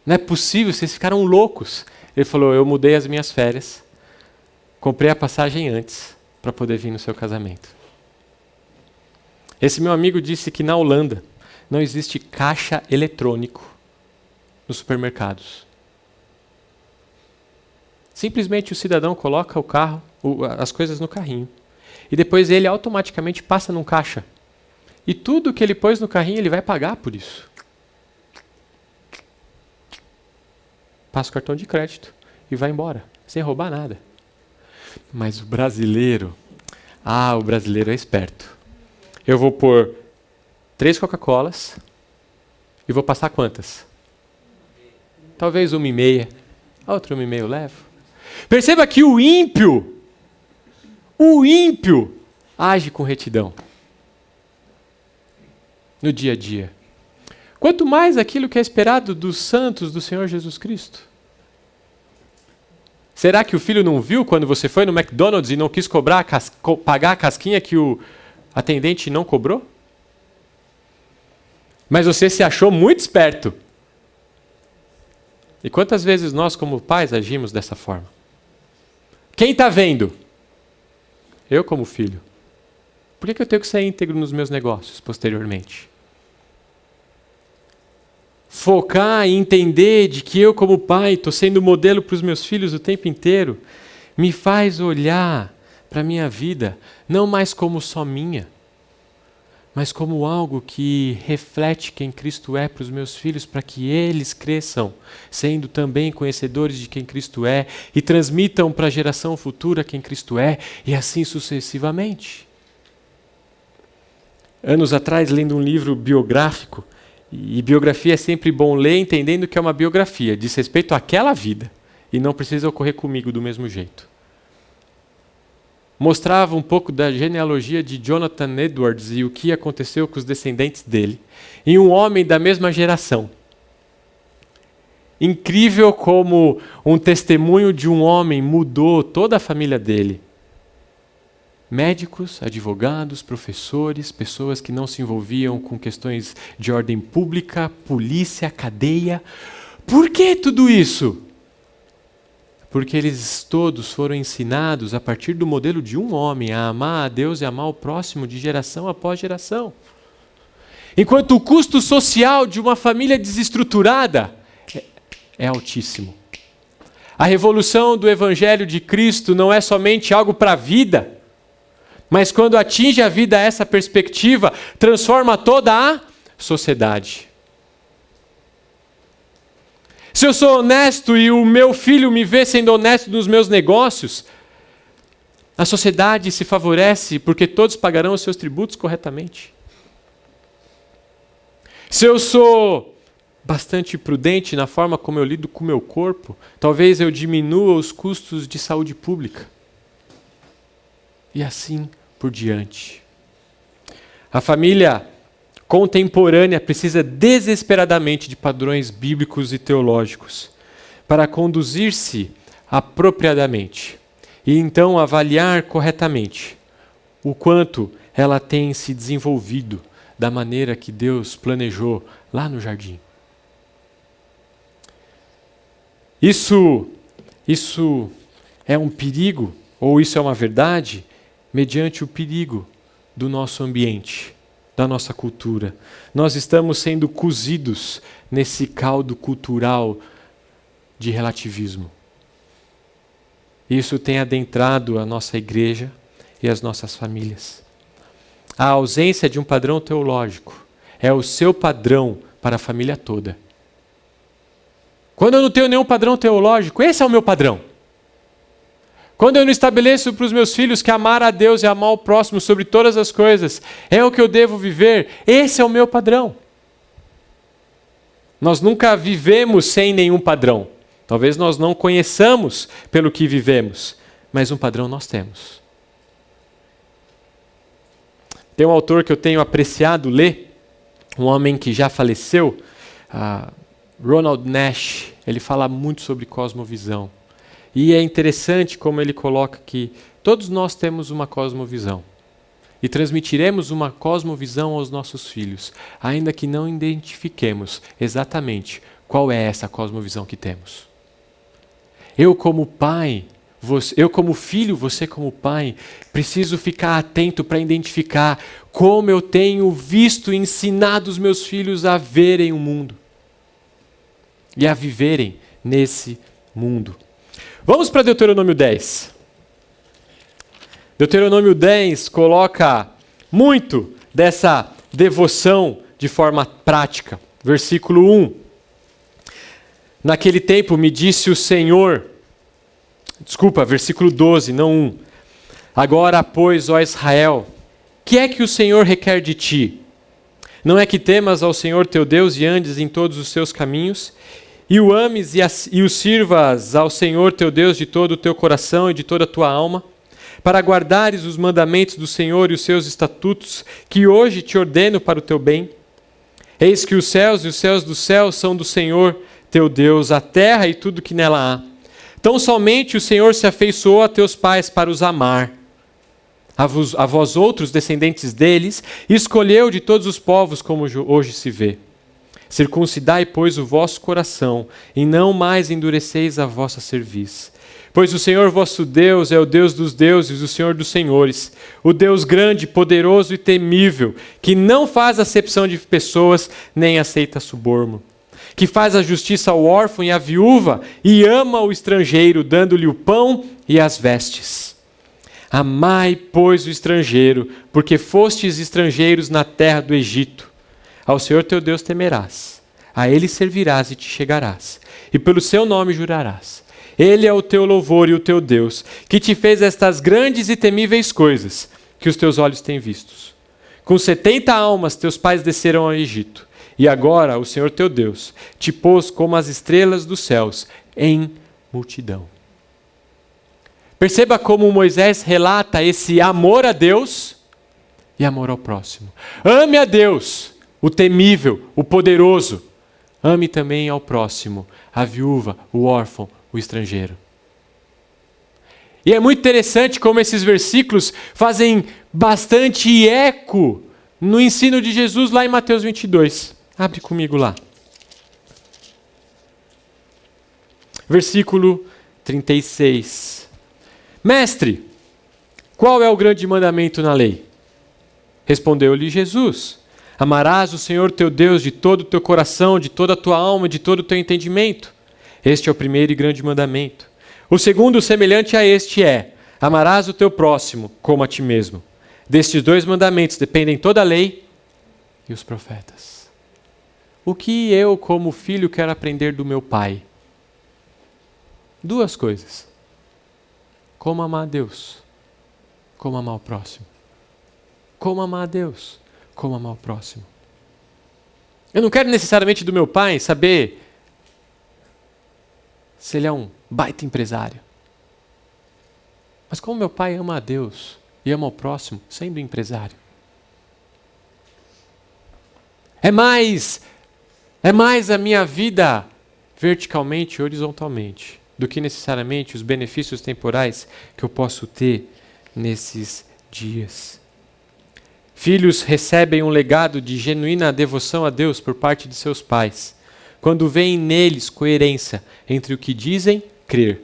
Não é possível, vocês ficaram loucos. Ele falou, eu mudei as minhas férias, comprei a passagem antes para poder vir no seu casamento. Esse meu amigo disse que na Holanda não existe caixa eletrônico nos supermercados. Simplesmente o cidadão coloca o carro, as coisas no carrinho. E depois ele automaticamente passa num caixa. E tudo que ele pôs no carrinho, ele vai pagar por isso. Passa o cartão de crédito e vai embora, sem roubar nada. Mas o brasileiro é esperto. Eu vou pôr 3 Coca-Colas e vou passar quantas? Talvez 1,5. A outra 1,5 eu levo. Perceba que o ímpio age com retidão no dia a dia. Quanto mais aquilo que é esperado dos santos do Senhor Jesus Cristo. Será que o filho não viu quando você foi no McDonald's e não quis pagar a casquinha que o atendente não cobrou? Mas você se achou muito esperto. E quantas vezes nós, como pais, agimos dessa forma? Quem está vendo? Eu, como filho. Por que eu tenho que ser íntegro nos meus negócios posteriormente? Focar e entender de que eu, como pai, estou sendo modelo para os meus filhos o tempo inteiro, me faz olhar para a minha vida, não mais como só minha, mas como algo que reflete quem Cristo é para os meus filhos, para que eles cresçam, sendo também conhecedores de quem Cristo é, e transmitam para a geração futura quem Cristo é, e assim sucessivamente. Anos atrás, lendo um livro biográfico, e biografia é sempre bom ler entendendo que é uma biografia, diz respeito àquela vida, e não precisa ocorrer comigo do mesmo jeito. Mostrava um pouco da genealogia de Jonathan Edwards e o que aconteceu com os descendentes dele, e um homem da mesma geração, incrível como um testemunho de um homem mudou toda a família dele. Médicos, advogados, professores, pessoas que não se envolviam com questões de ordem pública, polícia, cadeia. Por que tudo isso? Porque eles todos foram ensinados a partir do modelo de um homem a amar a Deus e amar o próximo de geração após geração. Enquanto o custo social de uma família desestruturada é altíssimo. A revolução do Evangelho de Cristo não é somente algo para a vida, mas quando atinge a vida essa perspectiva, transforma toda a sociedade. Se eu sou honesto e o meu filho me vê sendo honesto nos meus negócios, a sociedade se favorece porque todos pagarão os seus tributos corretamente. Se eu sou bastante prudente na forma como eu lido com o meu corpo, talvez eu diminua os custos de saúde pública. E assim por diante. A família contemporânea precisa desesperadamente de padrões bíblicos e teológicos para conduzir-se apropriadamente e então avaliar corretamente o quanto ela tem se desenvolvido da maneira que Deus planejou lá no jardim. Isso é um perigo, ou isso é uma verdade, mediante o perigo do nosso ambiente, da nossa cultura. Nós estamos sendo cozidos nesse caldo cultural de relativismo. Isso tem adentrado a nossa igreja e as nossas famílias. A ausência de um padrão teológico é o seu padrão para a família toda. Quando eu não tenho nenhum padrão teológico, esse é o meu padrão. Quando eu não estabeleço para os meus filhos que amar a Deus e amar o próximo sobre todas as coisas é o que eu devo viver, esse é o meu padrão. Nós nunca vivemos sem nenhum padrão. Talvez nós não conheçamos pelo que vivemos, mas um padrão nós temos. Tem um autor que eu tenho apreciado ler, um homem que já faleceu, Ronald Nash. Ele fala muito sobre cosmovisão. E é interessante como ele coloca que todos nós temos uma cosmovisão. E transmitiremos uma cosmovisão aos nossos filhos, ainda que não identifiquemos exatamente qual é essa cosmovisão que temos. Eu como pai, eu como filho, você como pai, preciso ficar atento para identificar como eu tenho visto e ensinado os meus filhos a verem o mundo. E a viverem nesse mundo. Vamos para Deuteronômio 10. Deuteronômio 10 coloca muito dessa devoção de forma prática. Versículo 1. Naquele tempo me disse o Senhor, versículo 12, não 1. Agora, pois, ó Israel, que é que o Senhor requer de ti? Não é que temas ao Senhor teu Deus e andes em todos os seus caminhos, e o ames e o sirvas ao Senhor teu Deus de todo o teu coração e de toda a tua alma, para guardares os mandamentos do Senhor e os seus estatutos, que hoje te ordeno para o teu bem? Eis que os céus e os céus dos céus são do Senhor teu Deus, a terra e tudo que nela há. Tão somente o Senhor se afeiçoou a teus pais para os amar. A vós outros, descendentes deles, escolheu de todos os povos, como hoje se vê. Circuncidai, pois, o vosso coração, e não mais endureceis a vossa cerviz. Pois o Senhor vosso Deus é o Deus dos deuses, o Senhor dos senhores, o Deus grande, poderoso e temível, que não faz acepção de pessoas, nem aceita suborno, que faz a justiça ao órfão e à viúva, e ama o estrangeiro, dando-lhe o pão e as vestes. Amai, pois, o estrangeiro, porque fostes estrangeiros na terra do Egito. Ao Senhor teu Deus temerás, a Ele servirás e te chegarás, e pelo seu nome jurarás. Ele é o teu louvor e o teu Deus, que te fez estas grandes e temíveis coisas que os teus olhos têm vistos. Com 70 almas teus pais desceram ao Egito, e agora o Senhor teu Deus te pôs como as estrelas dos céus em multidão. Perceba como Moisés relata esse amor a Deus e amor ao próximo. Ame a Deus, o temível, o poderoso, ame também ao próximo, a viúva, o órfão, o estrangeiro. E é muito interessante como esses versículos fazem bastante eco no ensino de Jesus lá em Mateus 22. Abre comigo lá. Versículo 36. Mestre, qual é o grande mandamento na lei? Respondeu-lhe Jesus: amarás o Senhor teu Deus de todo o teu coração, de toda a tua alma, de todo o teu entendimento. Este é o primeiro e grande mandamento. O segundo, semelhante a este, é: amarás o teu próximo como a ti mesmo. Destes 2 mandamentos dependem toda a lei e os profetas. O que eu, como filho, quero aprender do meu pai? 2 coisas. Como amar a Deus, como amar o próximo. Como amar a Deus, como amar o próximo. Eu não quero necessariamente do meu pai saber se ele é um baita empresário. Mas como meu pai ama a Deus e ama o próximo, sendo empresário. É mais a minha vida verticalmente e horizontalmente do que necessariamente os benefícios temporais que eu posso ter nesses dias. Filhos recebem um legado de genuína devoção a Deus por parte de seus pais, quando veem neles coerência entre o que dizem crer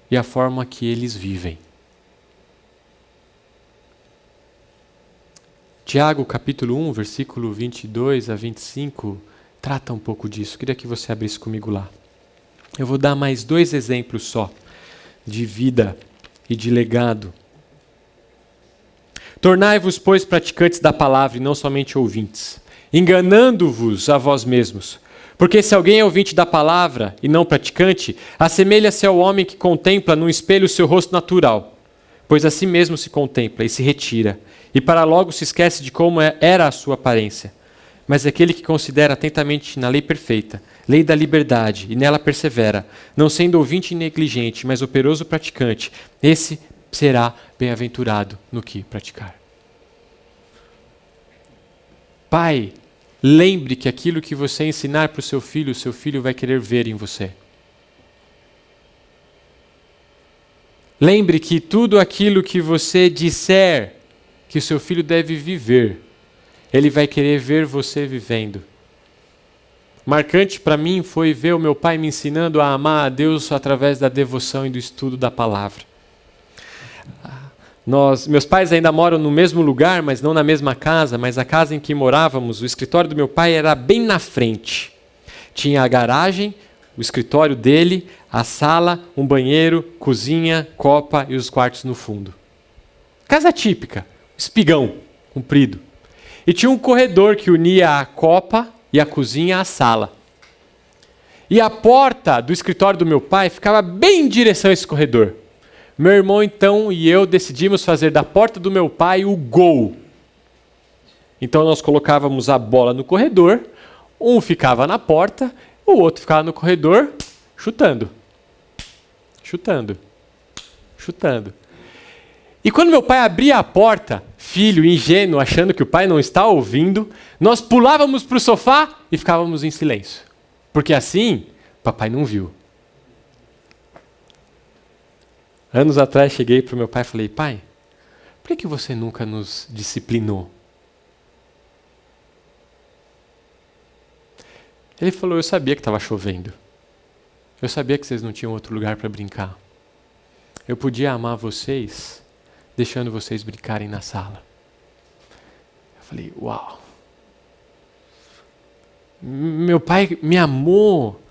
e a forma que eles vivem. Tiago, capítulo 1, versículo 22 a 25, trata um pouco disso. Queria que você abrisse comigo lá. Eu vou dar mais 2 exemplos só de vida e de legado. Tornai-vos, pois, praticantes da palavra e não somente ouvintes, enganando-vos a vós mesmos. Porque se alguém é ouvinte da palavra e não praticante, assemelha-se ao homem que contempla num espelho o seu rosto natural, pois a si mesmo se contempla e se retira, e para logo se esquece de como era a sua aparência. Mas aquele que considera atentamente na lei perfeita, lei da liberdade, e nela persevera, não sendo ouvinte negligente, mas operoso praticante, esse será bem-aventurado no que praticar. Pai, lembre que aquilo que você ensinar para o seu filho vai querer ver em você. Lembre que tudo aquilo que você disser que o seu filho deve viver, ele vai querer ver você vivendo. Marcante para mim foi ver o meu pai me ensinando a amar a Deus através da devoção e do estudo da palavra. Meus pais ainda moram no mesmo lugar, mas não na mesma casa, mas a casa em que morávamos, o escritório do meu pai era bem na frente. Tinha a garagem, o escritório dele, a sala, um banheiro, cozinha, copa e os quartos no fundo. Casa típica, espigão, comprido. E tinha um corredor que unia a copa e a cozinha à sala. E a porta do escritório do meu pai ficava bem em direção a esse corredor. Meu irmão, então, e eu decidimos fazer da porta do meu pai o gol. Então nós colocávamos a bola no corredor, um ficava na porta, o outro ficava no corredor, chutando. Chutando. Chutando. E quando meu pai abria a porta, filho, ingênuo, achando que o pai não está ouvindo, nós pulávamos para o sofá e ficávamos em silêncio. Porque assim, papai não viu. Anos atrás cheguei para o meu pai e falei: pai, por que você nunca nos disciplinou? Ele falou: eu sabia que estava chovendo. Eu sabia que vocês não tinham outro lugar para brincar. Eu podia amar vocês deixando vocês brincarem na sala. Eu falei: uau. Meu pai me amou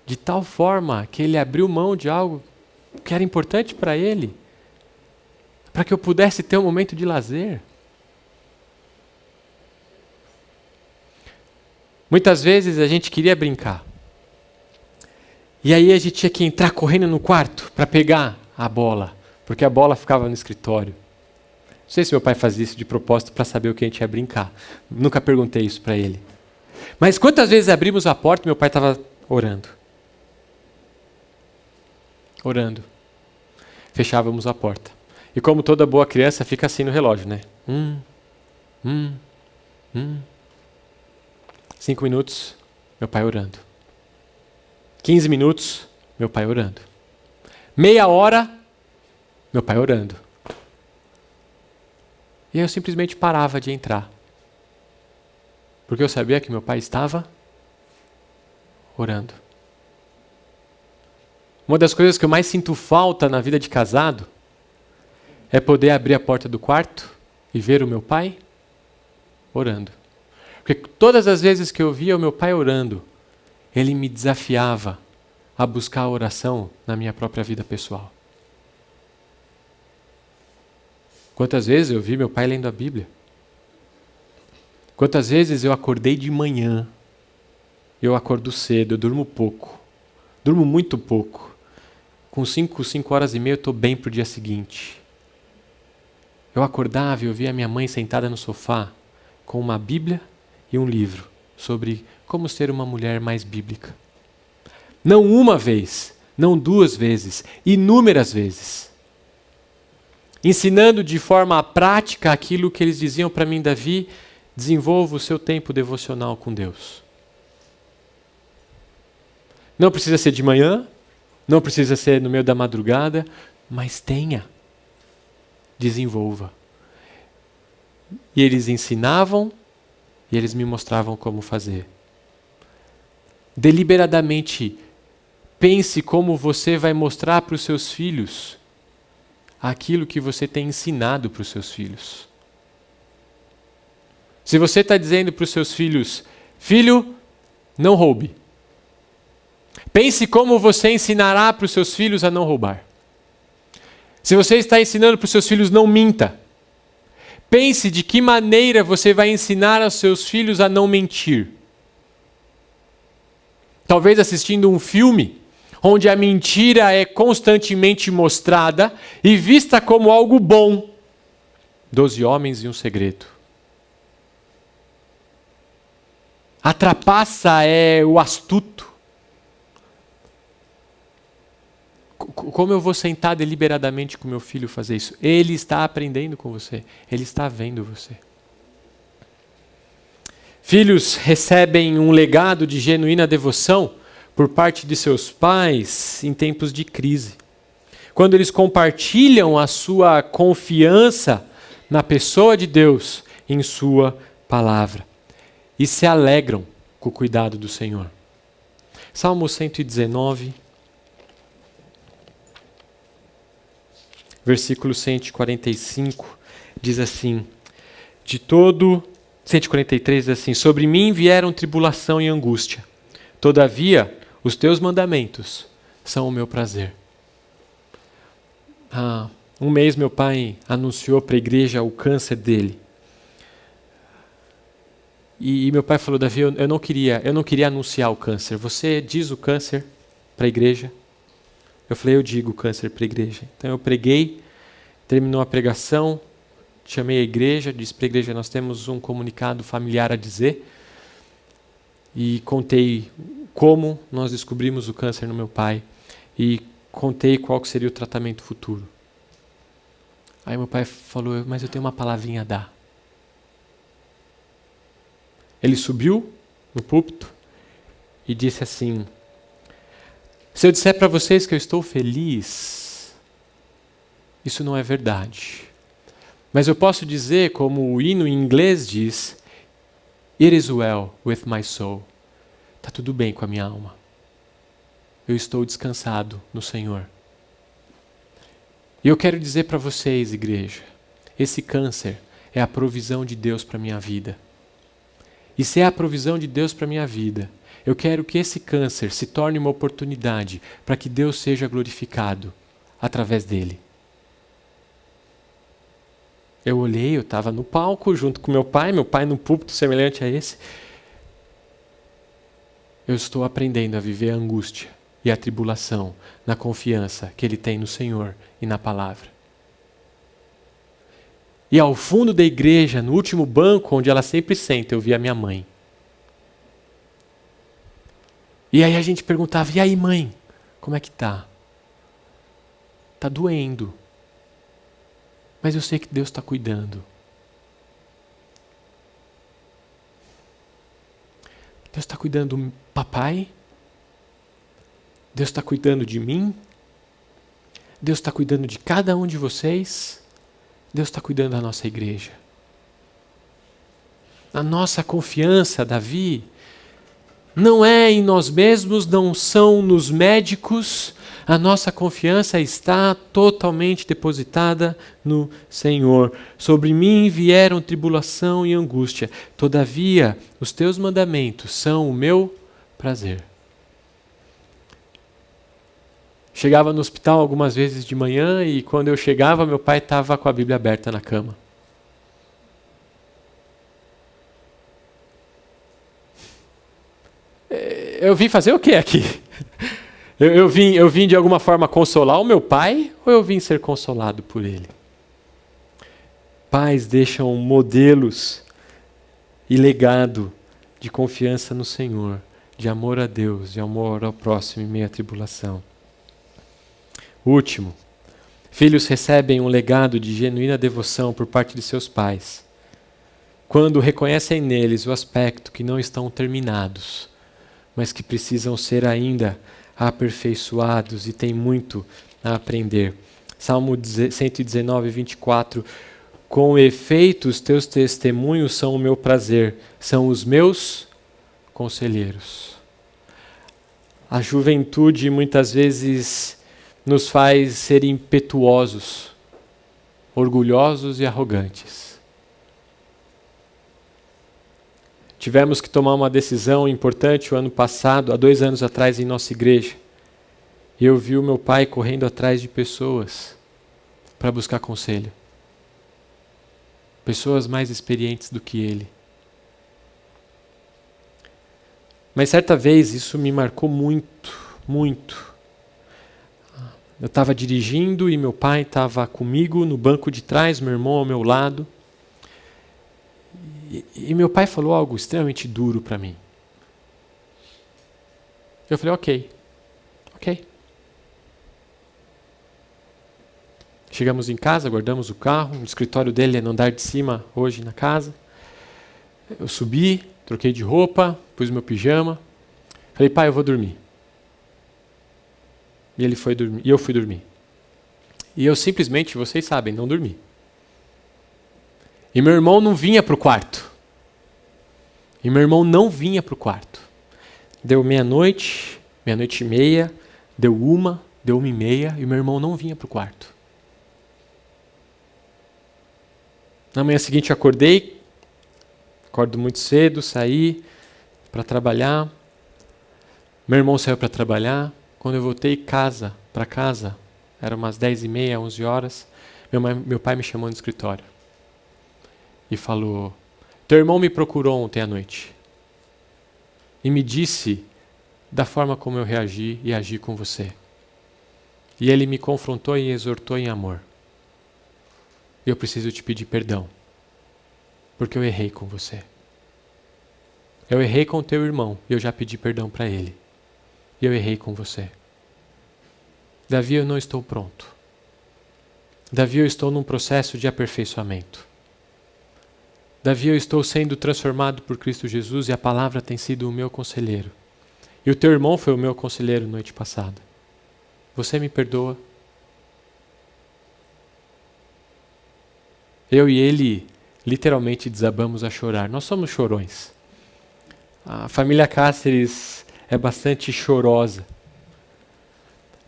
de tal forma que ele abriu mão de algo que era importante para ele, para que eu pudesse ter um momento de lazer. Muitas vezes a gente queria brincar. E aí a gente tinha que entrar correndo no quarto para pegar a bola, porque a bola ficava no escritório. Não sei se meu pai fazia isso de propósito para saber o que a gente ia brincar. Nunca perguntei isso para ele. Mas quantas vezes abrimos a porta e meu pai estava orando? Orando. Fechávamos a porta. E como toda boa criança, fica assim no relógio, né? 5 minutos. meu pai orando. 15 minutos, meu pai orando. Meia hora, meu pai orando. E aí eu simplesmente parava de entrar. Porque eu sabia que meu pai estava orando. Uma das coisas que eu mais sinto falta na vida de casado é poder abrir a porta do quarto e ver o meu pai orando. Porque todas as vezes que eu via o meu pai orando, ele me desafiava a buscar a oração na minha própria vida pessoal. Quantas vezes eu vi meu pai lendo a Bíblia? Quantas vezes eu acordei de manhã, eu acordo cedo, eu durmo pouco, durmo muito pouco. Com 5 horas e meia eu estou bem para o dia seguinte. Eu acordava e eu via minha mãe sentada no sofá com uma Bíblia e um livro sobre como ser uma mulher mais bíblica. Não uma vez, não 2 vezes, inúmeras vezes. Ensinando de forma prática aquilo que eles diziam para mim, Davi, desenvolva o seu tempo devocional com Deus. Não precisa ser de manhã, não precisa ser no meio da madrugada, mas tenha. Desenvolva. E eles ensinavam e eles me mostravam como fazer. Deliberadamente, pense como você vai mostrar para os seus filhos aquilo que você tem ensinado para os seus filhos. Se você está dizendo para os seus filhos, filho, não roube. Pense como você ensinará para os seus filhos a não roubar. Se você está ensinando para os seus filhos, não minta. Pense de que maneira você vai ensinar aos seus filhos a não mentir. Talvez assistindo um filme onde a mentira é constantemente mostrada e vista como algo bom. 12 Homens e um Segredo. A trapaça é o astuto. Como eu vou sentar deliberadamente com meu filho fazer isso? Ele está aprendendo com você. Ele está vendo você. Filhos recebem um legado de genuína devoção por parte de seus pais em tempos de crise. Quando eles compartilham a sua confiança na pessoa de Deus, em sua palavra. E se alegram com o cuidado do Senhor. Salmo 119, versículo 145, diz assim, 143 diz assim, sobre mim vieram tribulação e angústia, todavia os teus mandamentos são o meu prazer. Um mês meu pai anunciou para a igreja o câncer dele. E meu pai falou, Davi, eu não queria anunciar o câncer. Você diz o câncer para a igreja? Eu falei, eu digo o câncer para a igreja. Então eu preguei, terminou a pregação, chamei a igreja, disse para a igreja, nós temos um comunicado familiar a dizer. E contei como nós descobrimos o câncer no meu pai. E contei qual que seria o tratamento futuro. Aí meu pai falou, mas eu tenho uma palavrinha a dar. Ele subiu no púlpito e disse assim, se eu disser para vocês que eu estou feliz, isso não é verdade. Mas eu posso dizer, como o hino em inglês diz, It is well with my soul. Está tudo bem com a minha alma. Eu estou descansado no Senhor. E eu quero dizer para vocês, igreja, esse câncer é a provisão de Deus para a minha vida. E se é a provisão de Deus para a minha vida, eu quero que esse câncer se torne uma oportunidade para que Deus seja glorificado através dele. Eu olhei, eu estava no palco junto com meu pai no púlpito semelhante a esse. Eu estou aprendendo a viver a angústia e a tribulação na confiança que Ele tem no Senhor e na palavra. E ao fundo da igreja, no último banco onde ela sempre senta, eu vi a minha mãe. E aí a gente perguntava, e aí mãe, como é que tá? Tá doendo. Mas eu sei que Deus está cuidando. Deus está cuidando do papai. Deus está cuidando de mim. Deus está cuidando de cada um de vocês. Deus está cuidando da nossa igreja. A nossa confiança, Davi, não é em nós mesmos, não são nos médicos. A nossa confiança está totalmente depositada no Senhor. Sobre mim vieram tribulação e angústia. Todavia, os teus mandamentos são o meu prazer. Chegava no hospital algumas vezes de manhã e quando eu chegava, meu pai estava com a Bíblia aberta na cama. Eu vim fazer o que aqui? Eu vim de alguma forma consolar o meu pai ou eu vim ser consolado por ele? Pais deixam modelos e legado de confiança no Senhor, de amor a Deus, de amor ao próximo em meio à tribulação. Último, filhos recebem um legado de genuína devoção por parte de seus pais, quando reconhecem neles o aspecto que não estão terminados, mas que precisam ser ainda aperfeiçoados e têm muito a aprender. Salmo 119, 24. Com efeito, os teus testemunhos são o meu prazer, são os meus conselheiros. A juventude muitas vezes nos faz ser impetuosos, orgulhosos e arrogantes. Tivemos que tomar uma decisão importante o ano passado, há 2 anos atrás, em nossa igreja. E eu vi o meu pai correndo atrás de pessoas para buscar conselho. Pessoas mais experientes do que ele. Mas certa vez isso me marcou muito, muito. Eu estava dirigindo e meu pai estava comigo no banco de trás, meu irmão ao meu lado. E meu pai falou algo extremamente duro para mim. Eu falei, ok. Chegamos em casa, guardamos o carro, o escritório dele é no andar de cima, hoje na casa. Eu subi, troquei de roupa, pus meu pijama. Falei, pai, eu vou dormir. E ele foi dormir, e eu fui dormir. E eu simplesmente, vocês sabem, não dormi. E meu irmão não vinha para o quarto. Deu meia-noite, meia-noite e meia, deu 1h30, e meu irmão não vinha para o quarto. Na manhã seguinte eu acordo muito cedo, saí para trabalhar. Meu irmão saiu para trabalhar. Quando eu voltei para casa, eram umas 10h30, 11 horas, meu pai me chamou no escritório e falou, teu irmão me procurou ontem à noite e me disse da forma como eu reagi e agi com você. E ele me confrontou e exortou em amor. Eu preciso te pedir perdão, porque eu errei com você. Eu errei com o teu irmão e eu já pedi perdão para ele. E eu errei com você. Davi, eu não estou pronto. Davi, eu estou num processo de aperfeiçoamento. Davi, eu estou sendo transformado por Cristo Jesus e a palavra tem sido o meu conselheiro. E o teu irmão foi o meu conselheiro noite passada. Você me perdoa? Eu e ele literalmente desabamos a chorar. Nós somos chorões. A família Cáceres é bastante chorosa.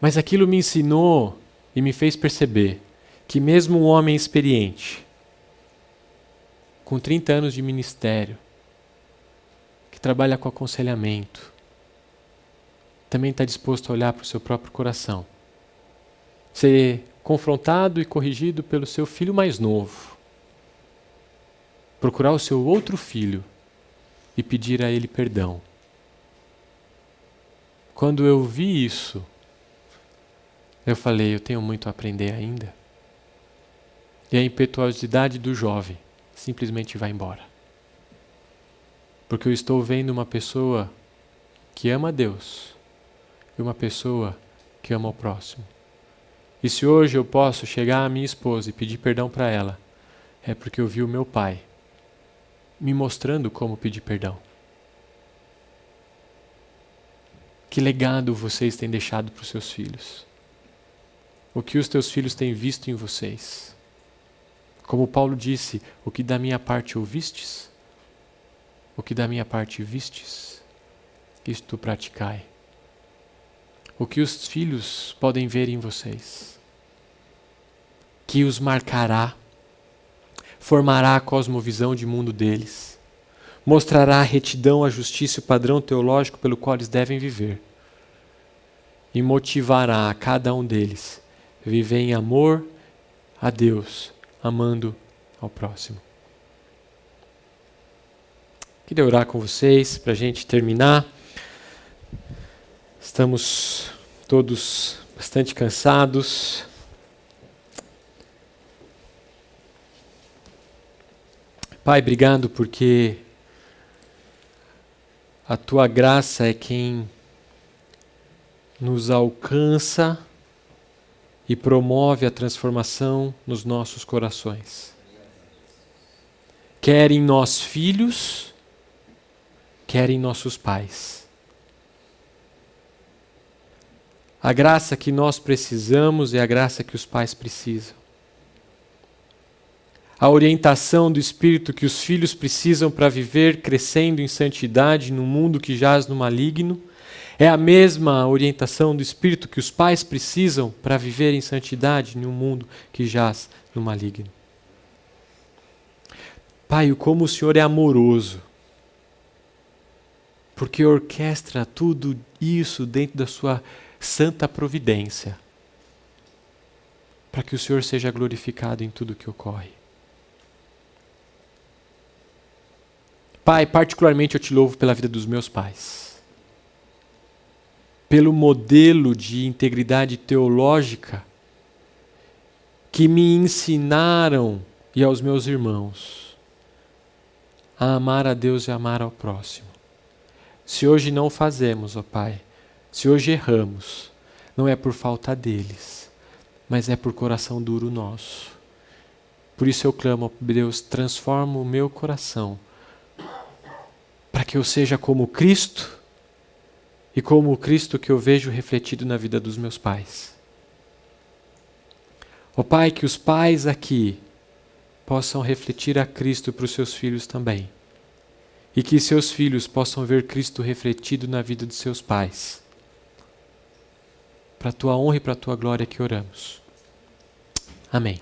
Mas aquilo me ensinou e me fez perceber que mesmo um homem experiente, com 30 anos de ministério, que trabalha com aconselhamento, também está disposto a olhar para o seu próprio coração, ser confrontado e corrigido pelo seu filho mais novo, procurar o seu outro filho e pedir a ele perdão. Quando eu vi isso, eu falei, eu tenho muito a aprender ainda. E a impetuosidade do jovem simplesmente vai embora. Porque eu estou vendo uma pessoa que ama a Deus e uma pessoa que ama o próximo. E se hoje eu posso chegar à minha esposa e pedir perdão para ela, é porque eu vi o meu pai me mostrando como pedir perdão. Que legado vocês têm deixado para os seus filhos? O que os teus filhos têm visto em vocês? Como Paulo disse, o que da minha parte ouvistes? O que da minha parte vistes? Isto praticai. O que os filhos podem ver em vocês? Que os marcará, formará a cosmovisão de mundo deles, mostrará a retidão, a justiça e o padrão teológico pelo qual eles devem viver, e motivará a cada um deles a viver em amor a Deus, amando ao próximo. Queria orar com vocês para a gente terminar. Estamos todos bastante cansados. Pai, obrigado porque a Tua graça é quem nos alcança e promove a transformação nos nossos corações. Quer em nós filhos, quer em nossos pais. A graça que nós precisamos é a graça que os pais precisam. A orientação do Espírito que os filhos precisam para viver crescendo em santidade num mundo que jaz no maligno é a mesma orientação do Espírito que os pais precisam para viver em santidade num mundo que jaz no maligno. Pai, como o Senhor é amoroso, porque orquestra tudo isso dentro da sua santa providência, para que o Senhor seja glorificado em tudo que ocorre. Pai, particularmente eu te louvo pela vida dos meus pais, pelo modelo de integridade teológica que me ensinaram e aos meus irmãos a amar a Deus e amar ao próximo. Se hoje não fazemos, ó Pai, se hoje erramos, não é por falta deles, mas é por coração duro nosso. Por isso eu clamo, Deus, transforma o meu coração para que eu seja como Cristo e como o Cristo que eu vejo refletido na vida dos meus pais. Ó Pai, que os pais aqui possam refletir a Cristo para os seus filhos também. E que seus filhos possam ver Cristo refletido na vida de seus pais. Para a tua honra e para a tua glória que oramos. Amém.